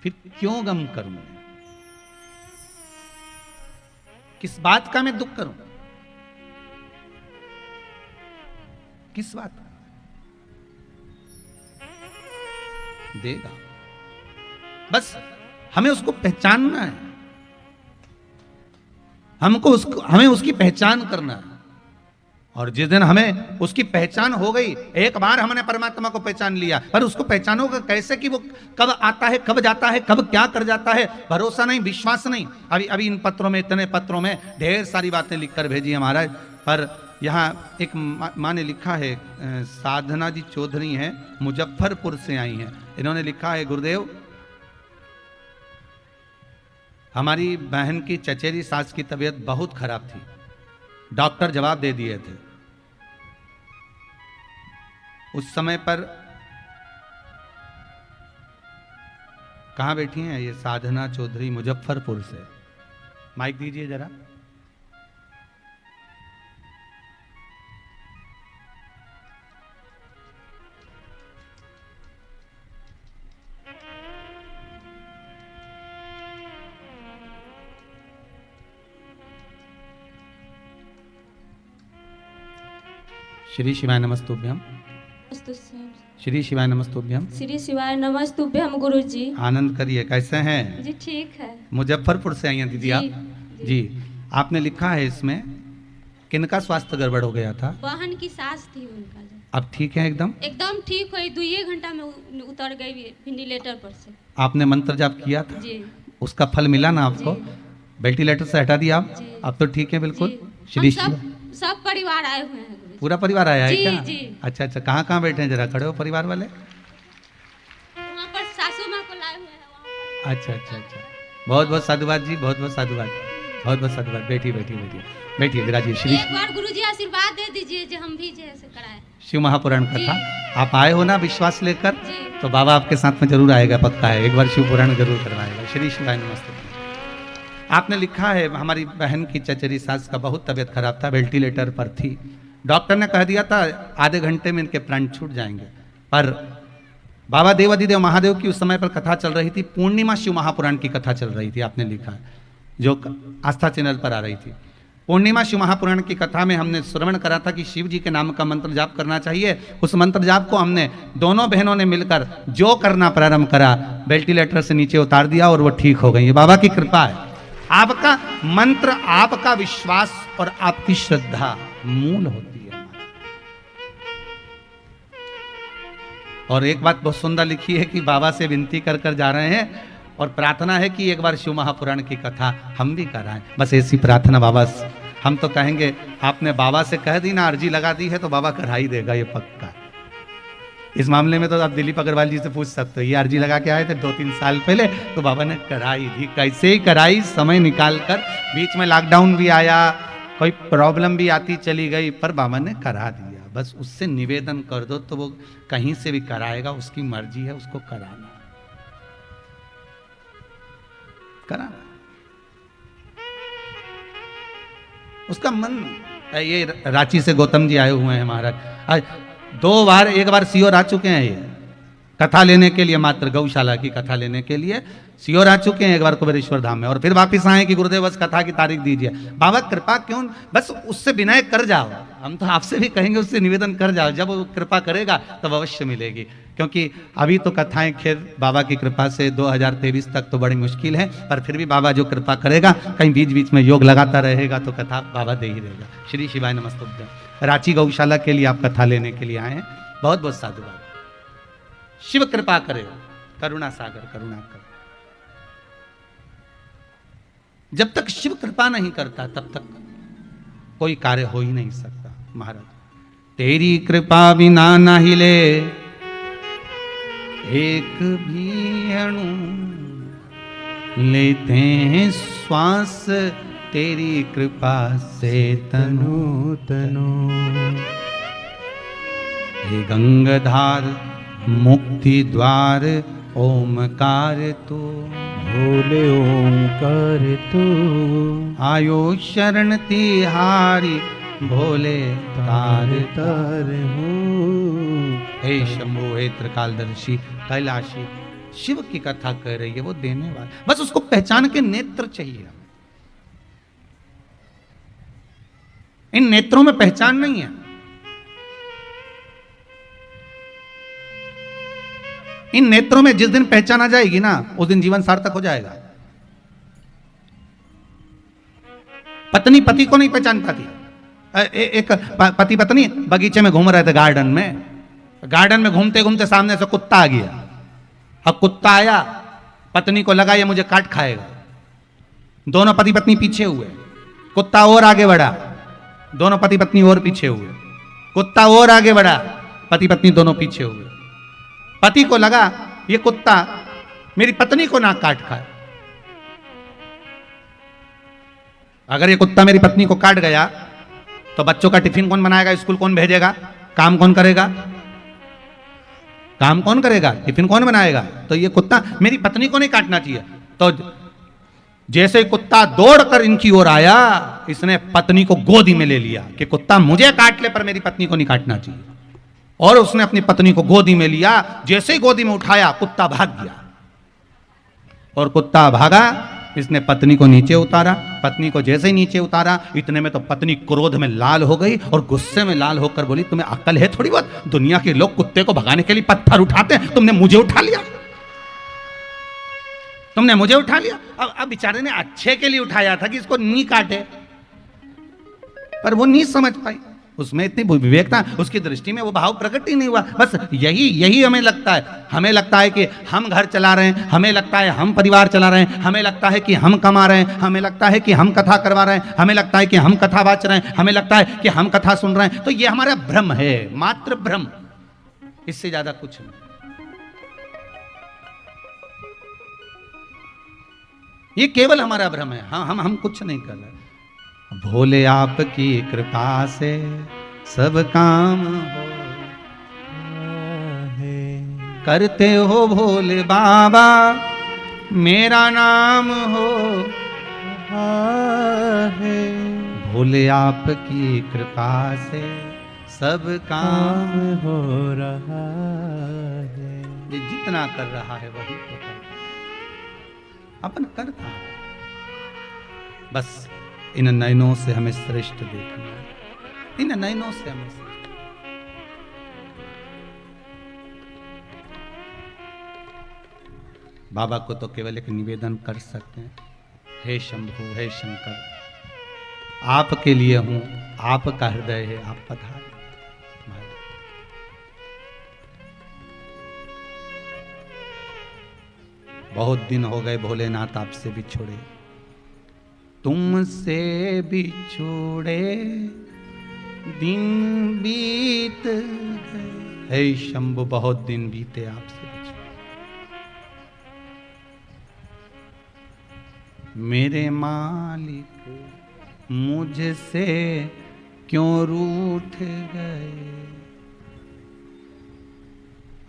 फिर क्यों गम करूं, किस बात का मैं दुख करूं, किस बात का? देगा, बस हमें उसको पहचानना है, हमें उसकी पहचान करना है। और जिस दिन हमें उसकी पहचान हो गई, एक बार हमने परमात्मा को पहचान लिया, पर उसको पहचानोगे कैसे कि वो कब आता है, कब जाता है, कब क्या कर जाता है, भरोसा नहीं, विश्वास नहीं। अभी इन पत्रों में, इतने पत्रों में ढेर सारी बातें लिखकर भेजी है महाराज। पर यहाँ एक माँ ने लिखा है, साधना जी चौधरी हैं, मुजफ्फरपुर से आई हैं। इन्होंने लिखा है, गुरुदेव हमारी बहन की चचेरी सास की तबीयत बहुत खराब थी, डॉक्टर जवाब दे दिए थे। उस समय पर कहाँ बैठी हैं ये साधना चौधरी, मुजफ्फरपुर से। माइक दीजिए जरा। श्री शिवाय नमस्तुभ्यम। श्री शिवाय नमस्तुभ्यम। श्री शिवाय नमस्तुभ्यम गुरु जी। आनंद करिए, कैसे हैं जी? ठीक है। मुजफ्फरपुर से आई हैं दीदी आप? जी। आपने लिखा है इसमें किनका स्वास्थ्य गड़बड़ हो गया था? बहन की सास थी उनका। अब ठीक है एकदम? एकदम ठीक हुई, 2 घंटा में उतर गई वेंटिलेटर पर से। आपने मंत्र जाप किया था जी, उसका फल मिला ना आपको? वेंटिलेटर से हटा दिया आप? अब तो ठीक है बिल्कुल? श्री सब परिवार आए हुए हैं। पूरा परिवार आया है क्या? जी। अच्छा, कहाँ कहाँ बैठे हैं, जरा खड़े हो परिवार वाले। अच्छा अच्छा अच्छा, बहुत बहुत साधुवाद जी, बहुत बहुत साधुवाद, बहुत बहुत साधुवाद। बैठिए बैठिए बैठिए बैठिए विराजिए। श्री एक बार गुरुजी आशीर्वाद दे दीजिए जो हम भी जैसे कराए। शिव महापुराण जी। कथा आप आए हो ना विश्वास लेकर, जी। तो बाबा आपके साथ में जरूर आएगा, पक्का है। एक बार शिव पुराण जरूर करवाएगा। श्री शिवाय नमस्ते। आपने लिखा है हमारी बहन की चचेरी सास का बहुत तबीयत खराब था, वेंटिलेटर पर थी, डॉक्टर ने कह दिया था आधे घंटे में इनके प्राण छूट जाएंगे। पर बाबा देवाधिदेव महादेव की उस समय पर कथा चल रही थी, पूर्णिमा शिव महापुराण की कथा चल रही थी, आपने लिखा है, जो आस्था चैनल पर आ रही थी। पूर्णिमा शिव महापुराण की कथा में हमने श्रवण करा था कि शिव जी के नाम का मंत्र जाप करना चाहिए। उस मंत्र जाप को हमने दोनों बहनों ने मिलकर जो करना प्रारंभ करा, वेंटिलेटर से नीचे उतार दिया और वो ठीक हो गई। ये बाबा की कृपा है। आपका मंत्र, आपका विश्वास और आपकी श्रद्धा मूल होती है। और एक बात बहुत सुंदर लिखी है कि बाबा से विनती कर कर जा रहे हैं और प्रार्थना है कि एक बार शिव महापुराण की कथा हम भी कराएं। बस ऐसी प्रार्थना बाबा से। हम तो कहेंगे आपने बाबा से कह दी ना, अर्जी लगा दी है तो बाबा करा ही देगा, ये पक्का। इस मामले में तो आप दिलीप अग्रवाल जी से पूछ सकते हो, ये अर्जी लगा के आए थे 2-3 साल पहले, तो बाबा ने कराई थी। कैसे ही कराई, समय निकाल कर। बीच में लॉकडाउन भी आया, कोई प्रॉब्लम भी आती चली गई, पर बाबा ने करा दिया। बस उससे निवेदन कर दो तो वो कहीं से भी कराएगा, उसकी मर्जी है, उसको कराना कराना उसका मन। ये रांची से गौतम जी आए हुए हैं महाराज, आज 2 बार, एक बार सीओर आ चुके हैं, ये कथा लेने के लिए, मात्र गौशाला की कथा लेने के लिए सीओर आ चुके हैं एक बार कुबेरेश्वर धाम में, और फिर वापिस आए कि गुरुदेव बस कथा की तारीख दीजिए। बाबा कृपा क्यों, बस उससे विनय कर जाओ। हम तो आपसे भी कहेंगे उससे निवेदन कर जाओ, जब वो कृपा करेगा तब अवश्य मिलेगी। क्योंकि अभी तो कथाएं खैर बाबा की कृपा से 2023 तक तो बड़ी मुश्किल है, पर फिर भी बाबा जो कृपा करेगा, कहीं बीच बीच में योग लगाता रहेगा तो कथा बाबा दे ही रहेगा। श्री शिवाय नमस्तुभ्यं। रांची गौशाला के लिए आप कथा लेने के लिए आए हैं, बहुत बहुत साधुवाद। शिव कृपा करे, करुणा सागर करुणा करे। जब तक शिव कृपा नहीं करता तब तक कोई कार्य हो ही नहीं सकता। महाराज तेरी कृपा बिना ना हिले एक भी अणु, लेते हैं श्वास तेरी कृपा से तनु तनु। हे गंगाधार मुक्ति द्वार ओमकार तो, भोले ओंकार तो, आयो शरण तिहारी भोले तार तार हो। हे शंभु, हे त्रिकालदर्शी कैलाशी, शिव की कथा कर रही है, वो देने वाला। बस उसको पहचान के नेत्र चाहिए। इन नेत्रों में पहचान नहीं है। इन नेत्रों में जिस दिन पहचान आ जाएगी ना, उस दिन जीवन सार्थक हो जाएगा। पत्नी पति को नहीं पहचान पाती। एक पति पत्नी बगीचे में घूम रहे थे, गार्डन में घूमते घूमते सामने से कुत्ता आ गया। अब कुत्ता आया, पत्नी को लगा ये मुझे काट खाएगा। दोनों पति पत्नी पीछे हुए, कुत्ता और आगे बढ़ा, दोनों पति पत्नी और पीछे हुए, कुत्ता और आगे बढ़ा, पति पत्नी दोनों पीछे हुए। पति को लगा ये कुत्ता मेरी पत्नी को ना काट खाए। अगर ये कुत्ता मेरी पत्नी को काट गया तो बच्चों का टिफिन कौन बनाएगा, स्कूल कौन भेजेगा, काम कौन करेगा, काम कौन करेगा, टिफिन कौन बनाएगा। तो ये कुत्ता मेरी पत्नी को नहीं काटना चाहिए। तो जैसे कुत्ता दौड़कर इनकी ओर आया, इसने पत्नी को गोदी में ले लिया कि कुत्ता मुझे काट ले पर मेरी पत्नी को नहीं काटना चाहिए। और उसने अपनी पत्नी को गोदी में लिया। जैसे ही गोदी में उठाया, कुत्ता भाग गया। और कुत्ता भागा, इसने पत्नी को नीचे उतारा। पत्नी को जैसे ही नीचे उतारा, इतने में तो पत्नी क्रोध में लाल हो गई और गुस्से में लाल होकर बोली, तुम्हें अक्ल है थोड़ी बहुत? दुनिया के लोग कुत्ते को भगाने के लिए पत्थर उठाते हैं, तुमने मुझे उठा लिया, तुमने मुझे उठा लिया। अब बेचारे ने अच्छे के लिए उठाया था कि इसको नी काटे, पर वो नहीं समझ पाई। उसमें इतनी विवेक था, उसकी दृष्टि में वो भाव प्रकट ही नहीं हुआ। बस यही हमें लगता है। हमें लगता है कि हम घर चला रहे हैं, हमें लगता है हम परिवार चला रहे हैं, हमें लगता है कि हम कमा रहे हैं, हमें लगता है कि हम कथा करवा रहे हैं, हमें लगता है कि हम कथा वाच रहे हैं, हमें लगता है कि हम कथा सुन रहे हैं। तो ये हमारा भ्रम है, मात्र भ्रम, इससे ज्यादा कुछ नहीं। ये केवल हमारा भ्रम है। हाँ, हम कुछ नहीं कर रहे। भोले आपकी कृपा से सब काम हो, करते हो भोले बाबा मेरा नाम हो। भोले आपकी कृपा से सब काम हो रहा है। ये जितना कर रहा है वही तो करता है, अपन करता है। बस इन नयनों से हमें श्रेष्ठ देखना है, इन नयनों से हमें श्रेष्ठ। बाबा को तो केवल एक निवेदन कर सकते हैं, हे शंभु, हे शंकर, आपके लिए हूं, आपका हृदय है, आप पधार। बहुत दिन हो गए भोलेनाथ आपसे बिछुड़े, तुमसे बिछुड़े दिन बीत गए। हे शंभु, बहुत दिन बीते आपसे बिछुड़े। मेरे मालिक मुझसे क्यों रूठ गए,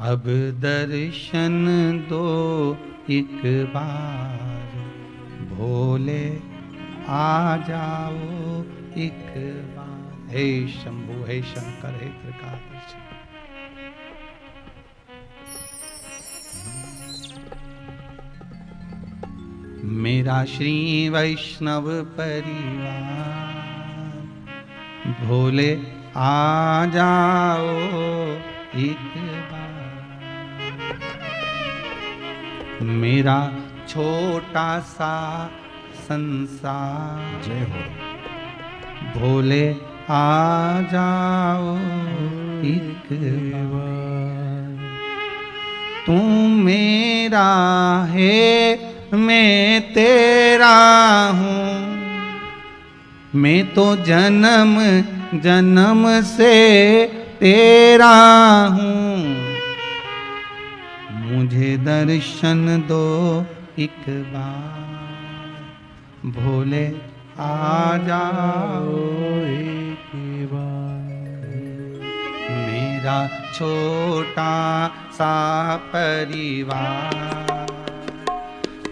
अब दर्शन दो एक बार, भोले आ जाओ एक बार। हे शंभु, हे शंकर, हे त्रिकालदर्शी। मेरा श्री वैष्णव परिवार, भोले आ जाओ एक बार। मेरा छोटा सा संसार, जय हो, भोले आ जाओ एक बार। तू मेरा है, मैं तेरा हूँ, मैं तो जन्म जन्म से तेरा हूँ। मुझे दर्शन दो एक बार, भोले आ जाओ एक बार। मेरा छोटा सा परिवार,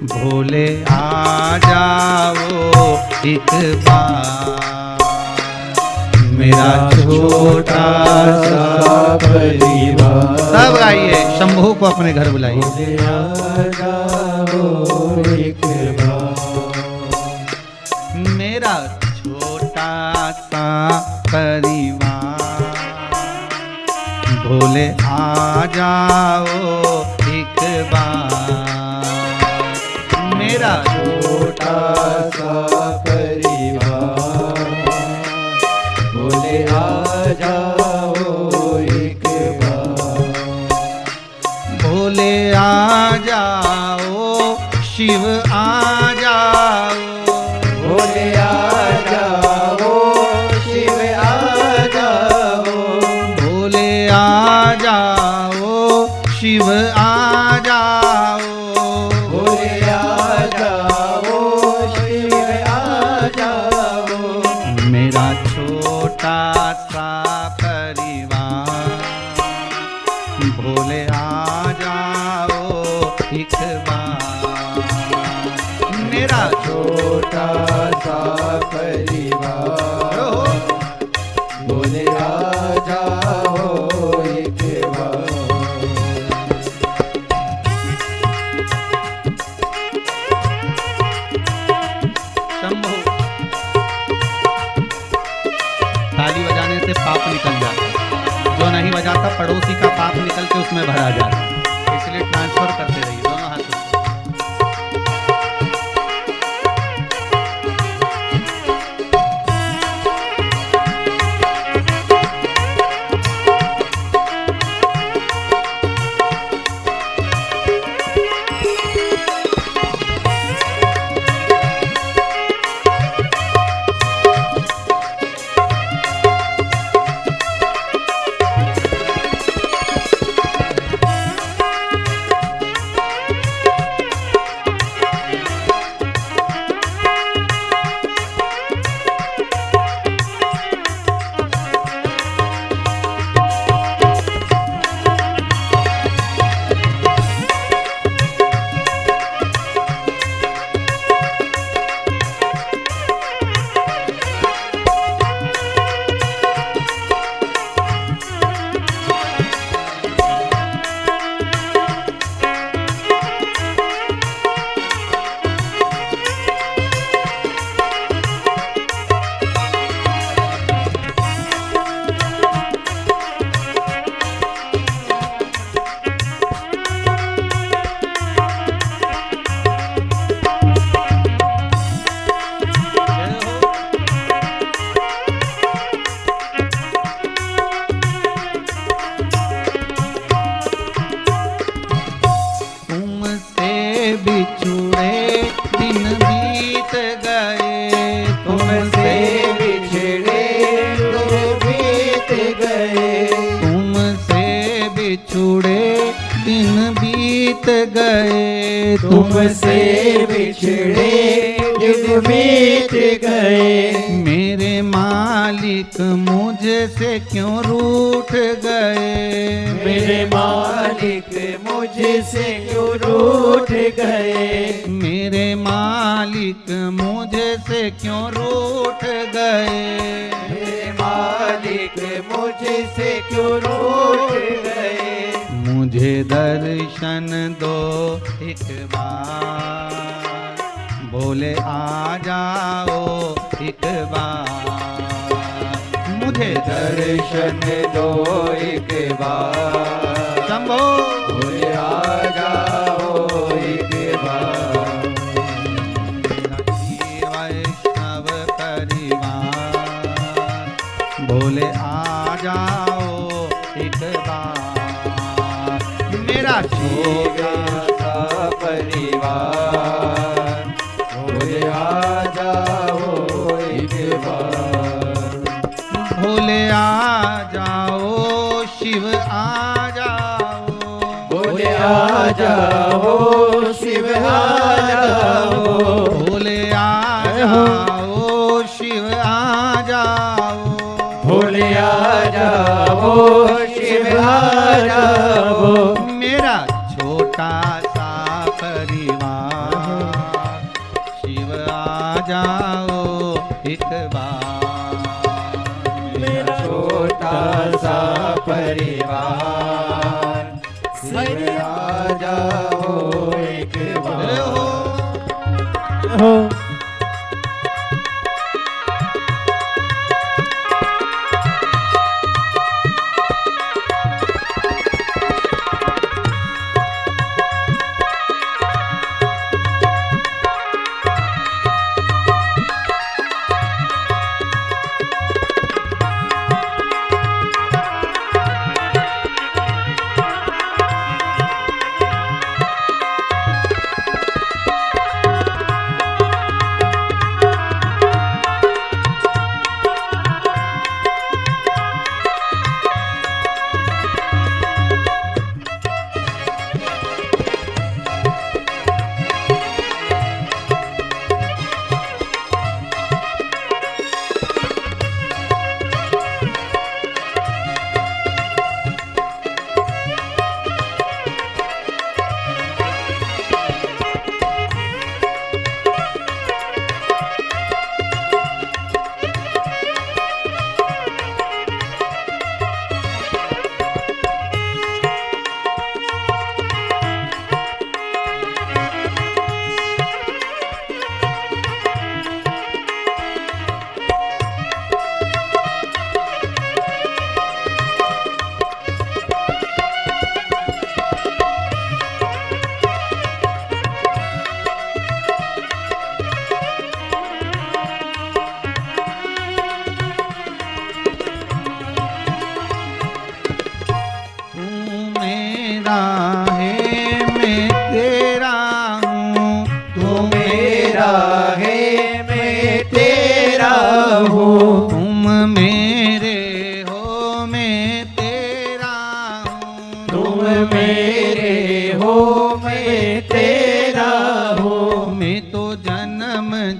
भोले आ जाओ एक बार। मेरा छोटा सा परिवार। सब गाइए, शंभू को अपने घर बुलाइए। भोले आ जाओ एक बार। मेरा छोटा सा परिवार, भोले आ जाओ एक बार। मेरा छोटा सा परिवार, भोले आ जाओ एक बार। भोले आ जाओ, शिव आ जाओ। भोले आ जाओ, शिव आ जाओ। भोले आ जाओ, शिव आ जाओ। भोले आ जाओ, शिव आ जाओ। मेरा छोटा सा परिवार, भोले आ जाओ एक बार। मेरा छोटा सा परिवार, भोले आ जाओ एक बार। शंभू, ताली बजाने से पाप निकल जाता है, जो नहीं बजाता पड़ोसी का पाप निकल के उसमें भरा जाता है। इसलिए ट्रांसफर करते रहिए दोनों हाथों से। गए, तुमसे बिछड़े दिन बीत गए। मेरे मालिक मुझसे क्यों रूठ गए, मेरे मालिक मुझसे क्यों रूठ गए। मेरे मालिक मुझसे क्यों रूठ गए, मेरे मालिक मुझसे क्यों रूठ गए। मुझे दर्शन दो एक बार, बोले आ जाओ एक बार। मुझे दर्शन दो एक बार, शंभो बोले आ जाओ एक बार। वैष्णव परिवार, बोले आ जाओ एक बार। मेरा छोटा सा परिवार, बोले आ जाओ एक बार। भोले आ जाओ, शिव आ जाओ, बोले आ जाओ, शिव आ जाओ। भोले आ जाओ, शिव आ जाओ, भोले आ जाओ, शिव आ जाओ। मेरा छोटा सा परिवार, शिव आ जाओ एक बार। मेरा छोटा सा परिवार, शिव आ जाओ एक बार।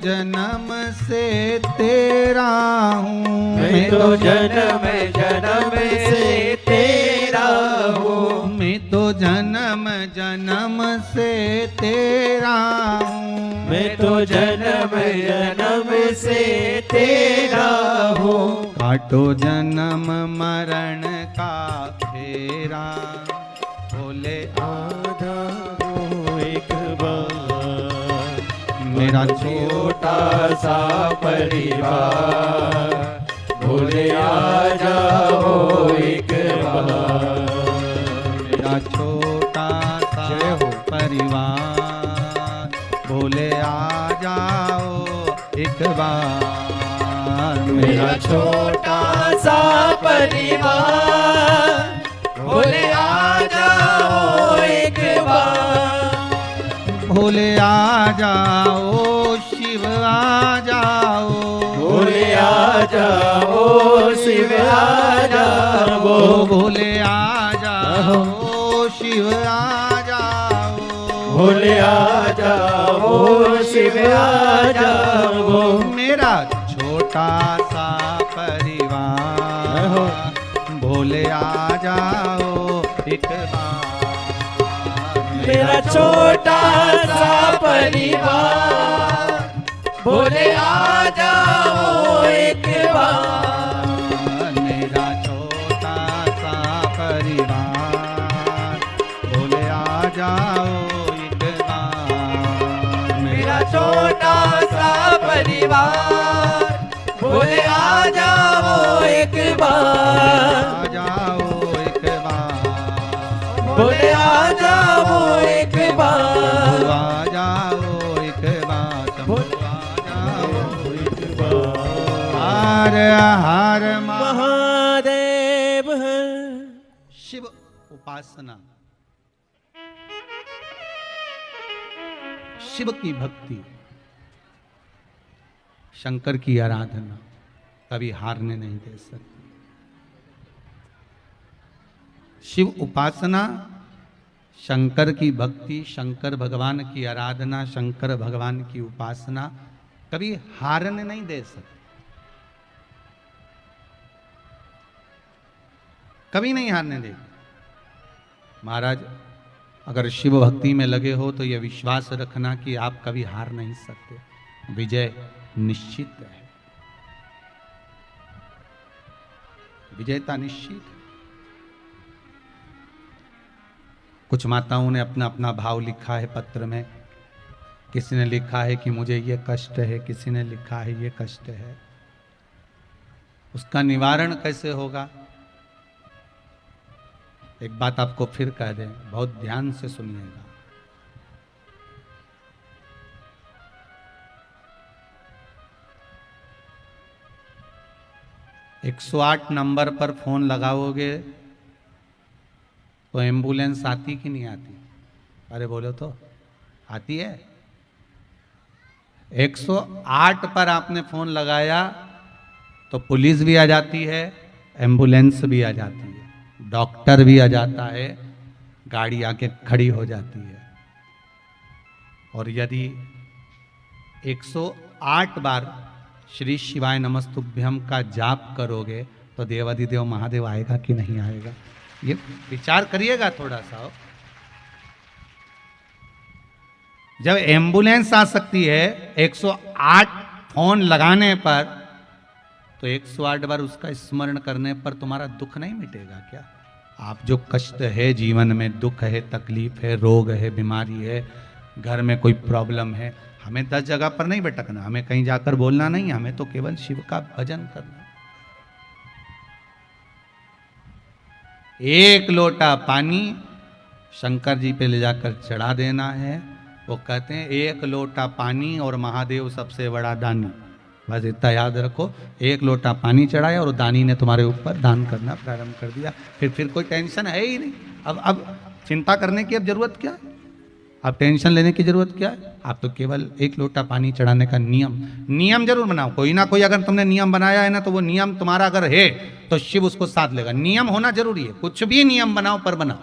जन्म से तेरा हूँ, मैं तो जन्म जन्म से तेरा हूँ, मैं तो जन्म जन्म से तेरा हूँ, मैं तो जन्म जन्म से तेरा हूँ। काटो जन्म मरण का फेरा, बोले आधा हो एक बार, मेरा छोटा सा परिवार, बोले आ जाओ एक बार। मेरा छोटा सा परिवार, बोले आ जाओ एक बार। मेरा छोटा सा परिवार, बोले आ जाओ एक बार। भोले आ जाओ, शिव आ जाओ, भोले आ जाओ, शिव आ जाओ, भोले आ जाओ, शिव आ जाओ, भोले आ जाओ शिव आ जाओ मेरा छोटा सा परिवार भोले आ जाओ एक बार मेरा छोटा सा परिवार भोले आ जाओ एक बार मेरा छोटा सा परिवार भोले आ जाओ एक बार मेरा छोटा सा परिवार भोले आ जाओ एक बार आ जाओ एक बार भोले आ जाओ एक बार आ जाओ एक बार शंभू आ जाओ एक बार हर हर महादेव शिव उपासना शिव की भक्ति शंकर की आराधना कभी हारने नहीं दे सकती। शिव उपासना शंकर की भक्ति शंकर भगवान की आराधना शंकर भगवान की उपासना कभी हारने नहीं दे सकती, कभी नहीं हारने देगी। महाराज अगर शिव भक्ति में लगे हो तो यह विश्वास रखना कि आप कभी हार नहीं सकते, विजय निश्चित है, विजेता निश्चित है। कुछ माताओं ने अपना अपना भाव लिखा है पत्र में, किसी ने लिखा है कि मुझे ये कष्ट है, किसी ने लिखा है ये कष्ट है। उसका निवारण कैसे होगा? एक बात आपको फिर कह दें, बहुत ध्यान से सुनिएगा। एक 108 नंबर पर फोन लगाओगे तो एम्बुलेंस आती कि नहीं आती? अरे बोलो तो, आती है। 108 पर आपने फोन लगाया तो पुलिस भी आ जाती है, एम्बुलेंस भी आ जाती है, डॉक्टर भी आ जाता है, गाड़ी आके खड़ी हो जाती है। और यदि 108 बार श्री शिवाय नमस्तुभ्यम का जाप करोगे तो देवाधिदेव महादेव आएगा कि नहीं आएगा? ये विचार करिएगा थोड़ा सा। जब एम्बुलेंस आ सकती है 108 फोन लगाने पर, तो 108 बार उसका स्मरण करने पर तुम्हारा दुख नहीं मिटेगा क्या? आप जो कष्ट है जीवन में, दुख है, तकलीफ है, रोग है, बीमारी है, घर में कोई प्रॉब्लम है, हमें 10 जगह पर नहीं भटकना, हमें कहीं जाकर बोलना नहीं, हमें तो केवल शिव का भजन करना। एक लोटा पानी शंकर जी पे ले जाकर चढ़ा देना है। वो कहते हैं एक लोटा पानी और महादेव सबसे बड़ा दानी। बस इतना याद रखो, एक लोटा पानी चढ़ाया और दानी ने तुम्हारे ऊपर दान करना प्रारंभ कर दिया। फिर कोई टेंशन है ही नहीं। अब चिंता करने की अब जरूरत क्या है? अब टेंशन लेने की जरूरत क्या है? आप तो केवल एक लोटा पानी चढ़ाने का नियम जरूर बनाओ। कोई ना कोई अगर तुमने नियम बनाया है ना, तो वो नियम तुम्हारा अगर है तो शिव उसको साथ लेगा। नियम होना जरूरी है, कुछ भी नियम बनाओ पर बनाओ।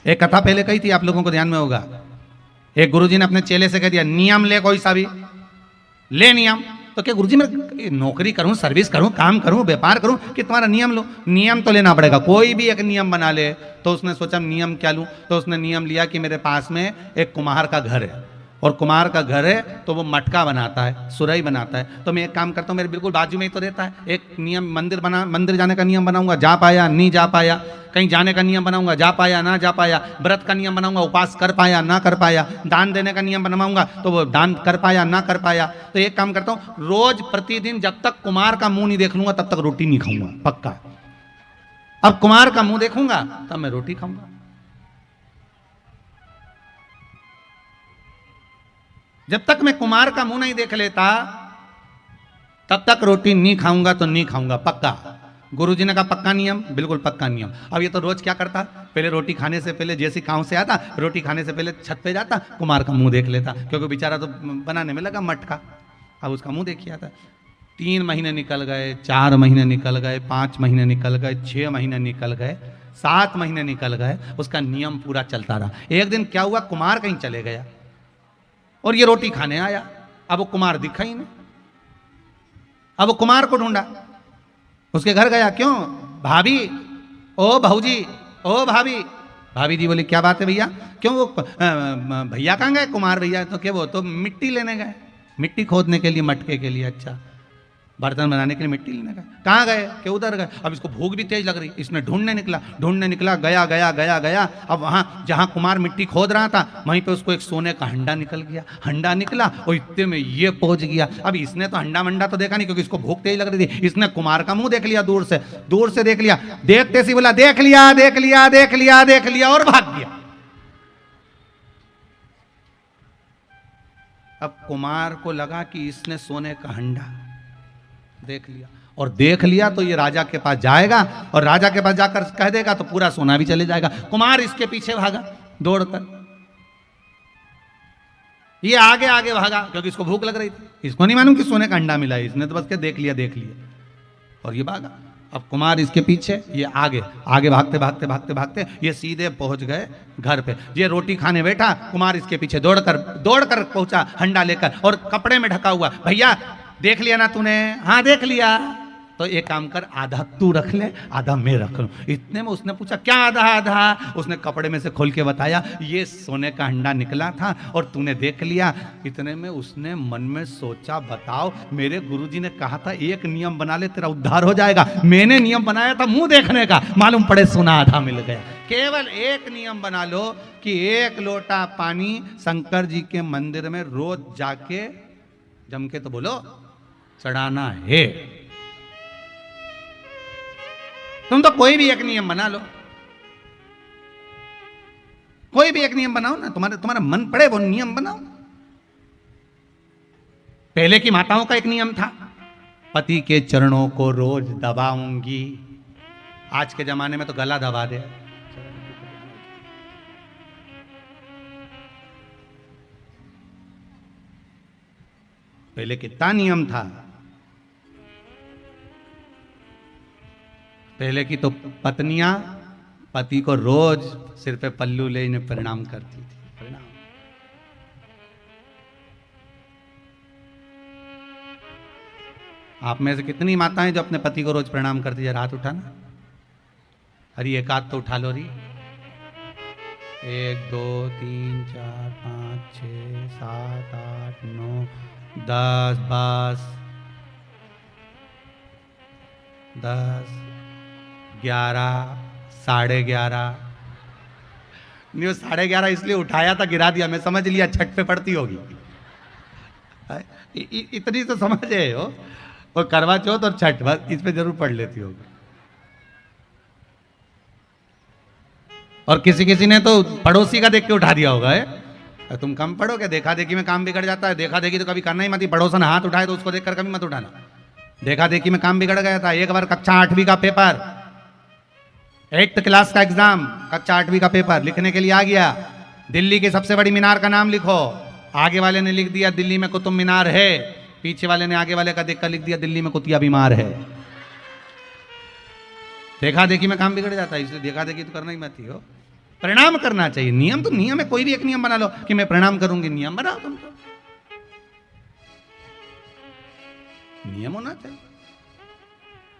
एक कथा पहले कही थी, आप लोगों को ध्यान में होगा। एक गुरुजी ने अपने चेले से कह दिया, नियम ले, कोई सा भी ले नियम। तो क्या गुरुजी मैं नौकरी करूं, सर्विस करूं, काम करूं, व्यापार करूं कि तुम्हारा नियम लो? नियम तो लेना पड़ेगा। कोई भी एक नियम बना ले। तो उसने सोचा नियम क्या लूं? तो उसने नियम लिया कि मेरे पास में एक कुम्हार का घर है, और कुम्हार का घर है तो वो मटका बनाता है, सुराही बनाता है। तो मैं एक काम करता हूँ, मेरे बिल्कुल बाजू में ही तो रहता है। एक नियम मंदिर जाने का नियम बनाऊंगा, जा पाया नहीं जा पाया। कहीं जाने का नियम बनाऊंगा, जा पाया ना जा पाया। व्रत का नियम बनाऊंगा, उपास कर पाया ना कर पाया। दान देने का नियम बनाऊंगा तो वो दान कर पाया ना कर पाया। तो एक काम करता हूँ, रोज प्रतिदिन जब तक कुम्हार का मुंह नहीं देख लूंगा तब तक रोटी नहीं खाऊंगा, पक्का। अब कुम्हार का मुंह देखूंगा तब मैं रोटी खाऊंगा। जब तक मैं कुम्हार का मुंह नहीं देख लेता तब तक रोटी नहीं खाऊंगा, तो नहीं खाऊंगा पक्का। गुरुजी ने कहा पक्का नियम, बिल्कुल पक्का नियम। अब ये तो रोज क्या करता, पहले रोटी खाने से पहले जैसे गांव से आता, रोटी खाने से पहले छत पे जाता, कुम्हार का मुंह देख लेता, क्योंकि बेचारा तो बनाने में लगा मटका। अब उसका मुंह देखिए आता। 3 महीने निकल गए, 4 महीने निकल गए, 5 महीने निकल गए, 6 महीने निकल गए। 7 महीने निकल गए, उसका नियम पूरा चलता रहा। एक दिन क्या हुआ, कुमार कहीं चले गया और ये रोटी खाने आया। अब वो कुमार दिखा ही नहीं। अब वो कुमार को ढूंढा, उसके घर गया, क्यों भाभी, ओ भाऊजी, ओ भाभी। भाभी जी बोली क्या बात है भैया, क्यों वो भैया कहाँ गए, कुमार भैया? तो क्या, वो तो मिट्टी लेने गए, मिट्टी खोदने के लिए, मटके के लिए, अच्छा बर्तन बनाने के लिए मिट्टी लेने गए। कहाँ गए, कि उधर गए। अब इसको भूख भी तेज लग रही, इसने ढूंढने निकला, गया गया गया गया। अब वहाँ जहाँ कुमार मिट्टी खोद रहा था वहीं पे उसको एक सोने का हंडा निकल गया। हंडा निकला और इतने में ये पहुंच गया। अब इसने तो हंडा मंडा तो देखा नहीं, क्योंकि इसको भूख तेज लग रही थी। इसने कुमार का मुंह देख लिया, दूर से देख लिया, देखते सी बोला देख लिया और भाग गया। अब कुमार को लगा कि इसने सोने का हंडा देख लिया तो ये राजा के पास जाएगा और राजा के पास जाकर कह देगा तो पूरा सोना भी चले जाएगा। कुमार इसके पीछे भागा दौड़कर, ये आगे आगे भागा, क्योंकि इसको भूख लग रही थी। इसको नहीं मालूम कि सोने का अंडा मिला है, इसने तो बस के देख लिया और ये भागा। अब कुमार इसके पीछे, ये आगे भागते ये सीधे पहुंच गए घर पे। ये रोटी खाने बैठा, कुमार इसके पीछे दौड़कर पहुंचा हंडा लेकर और कपड़े में ढका हुआ। भैया देख लिया ना तूने? हाँ देख लिया। तो एक काम कर, आधा तू रख ले, आधा मैं रख लूं। इतने में उसने पूछा क्या आधा? उसने कपड़े में से खोल के बताया ये सोने का हंडा निकला था और तूने देख लिया। इतने में उसने मन में सोचा, बताओ मेरे गुरुजी ने कहा था एक नियम बना ले तेरा उद्धार हो जाएगा, मैंने नियम बनाया था मुंह देखने का, मालूम पड़े सोना आधा मिल गया। केवल एक नियम बना लो कि 1 लोटा पानी शंकर जी के मंदिर में रोज जाके जम के तो बोलो चढ़ाना है। तुम तो कोई भी एक नियम बना लो, कोई भी एक नियम बनाओ ना, तुम्हारा मन पड़े वो नियम बनाओ। पहले की माताओं का एक नियम था, पति के चरणों को रोज दबाऊंगी। आज के जमाने में तो गला दबा दे। पहले कितना नियम था। पहले की तो पत्नियां पति को रोज सिर पे पल्लू ले इन्हें प्रणाम करती थी। प्रणाम। आप में से कितनी माताएं जो अपने पति को रोज प्रणाम करती है? हाथ उठाना। अरे एक हाथ तो उठा लो री। 1 2 3 4 5 6 7 8 9 10 10 11 11:30। नहीं वो 11:30 इसलिए उठाया था, गिरा दिया, मैं समझ लिया छठ पे पड़ती होगी। इतनी तो समझे हो। और करवा चौथ और छठ बस इस पे जरूर पढ़ लेती होगी। और किसी ने तो पड़ोसी का देख के उठा दिया होगा। तुम कम पढ़ोगे, देखा देखी में काम बिगड़ जाता है। देखा देखी तो कभी करना ही मत। पड़ोसन हाथ उठाए तो उसको देखकर कभी मत उठाना। देखा देखी में काम बिगड़ गया था। एक बार कक्षा 8वीं का पेपर, 8th क्लास का एग्जाम, कक्षा 8वीं का पेपर लिखने के लिए आ गया। दिल्ली की सबसे बड़ी मीनार का नाम लिखो। आगे वाले ने लिख दिया दिल्ली में कुतुब मीनार है, पीछे वाले ने आगे वाले का देखकर लिख दिया दिल्ली में कुतिया बीमार है। देखा देखी में काम बिगड़ जाता है, इसलिए देखा देखी तो करना ही मत हो। प्रणाम करना चाहिए। नियम तो नियम है, कोई भी एक नियम बना लो कि मैं प्रणाम करूंगी। नियम बनाओ, तुम तो नियम होना चाहिए।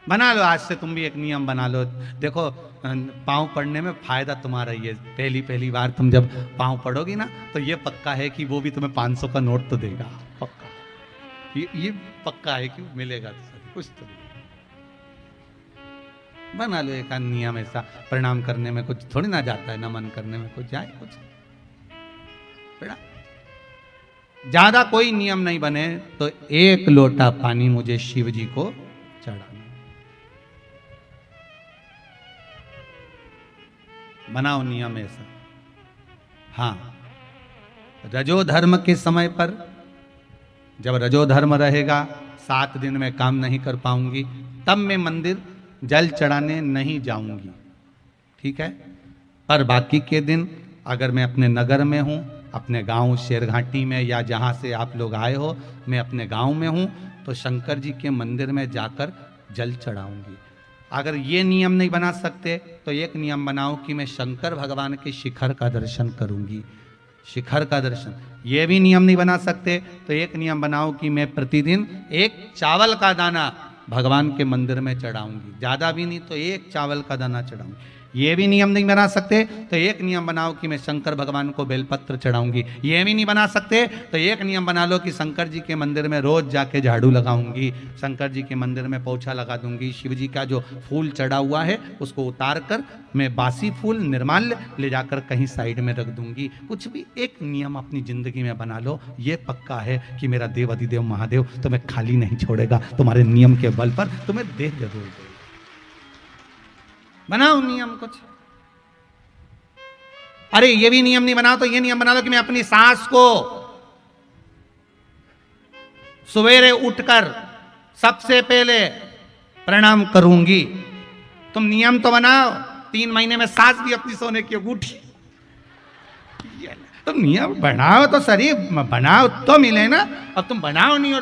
बना लो, आज से तुम भी एक नियम बना लो। देखो पाँव पड़ने में फायदा तुम्हारा ही है। पहली बार तुम जब पाँव पड़ोगी ना तो ये पक्का है कि वो भी तुम्हें 500 का नोट तो देगा, पक्का। ये पक्का है कि मिलेगा तो कुछ तो। बना लो एक नियम ऐसा। प्रणाम करने में कुछ थोड़ी ना जाता है, नमन करने में कुछ जाए, कुछ ज्यादा कोई नियम नहीं बने तो 1 लोटा पानी मुझे शिव जी को चढ़ाना। बनाओ नियम ऐसा। हाँ, रजो धर्म के समय पर, जब रजो धर्म रहेगा, 7 दिन में काम नहीं कर पाऊंगी, तब मैं मंदिर जल चढ़ाने नहीं जाऊंगी, ठीक है। पर बाकी के दिन अगर मैं अपने नगर में हूँ, अपने गांव शेरघाटी में, या जहाँ से आप लोग आए हो, मैं अपने गांव में हूँ, तो शंकर जी के मंदिर में जाकर जल चढ़ाऊंगी। अगर ये नियम नहीं बना सकते तो एक नियम बनाओ कि मैं शंकर भगवान के शिखर का दर्शन करूंगी, शिखर का दर्शन। ये भी नियम नहीं बना सकते तो एक नियम बनाओ कि मैं प्रतिदिन एक चावल का दाना भगवान के मंदिर में चढ़ाऊंगी, ज़्यादा भी नहीं तो एक चावल का दाना चढ़ाऊंगी। ये भी नियम नहीं बना सकते तो एक नियम बनाओ कि मैं शंकर भगवान को बेलपत्र चढ़ाऊंगी। ये भी नहीं बना सकते तो एक नियम बना लो कि शंकर जी के मंदिर में रोज जाके झाड़ू लगाऊंगी, शंकर जी के मंदिर में पोछा लगा दूंगी, शिव जी का जो फूल चढ़ा हुआ है उसको उतार कर मैं बासी फूल निर्माल्य ले जाकर कहीं साइड में रख दूंगी। कुछ भी एक नियम अपनी जिंदगी में बना लो, ये पक्का है कि मेरा देव अधिदेव महादेव तुम्हें खाली नहीं छोड़ेगा, तुम्हारे नियम के बल पर तुम्हें देह जरूर देगा। बनाओ नियम कुछ। अरे ये भी नियम नहीं बनाओ तो ये नियम बना लो कि मैं अपनी सास को सवेरे उठकर सबसे पहले प्रणाम करूंगी। तुम नियम तो बनाओ, 3 महीने में सास भी अपनी सोने की अंगूठी। तुम नियम बनाओ तो सही बनाओ तो मिले ना, अब तुम बनाओ नहीं और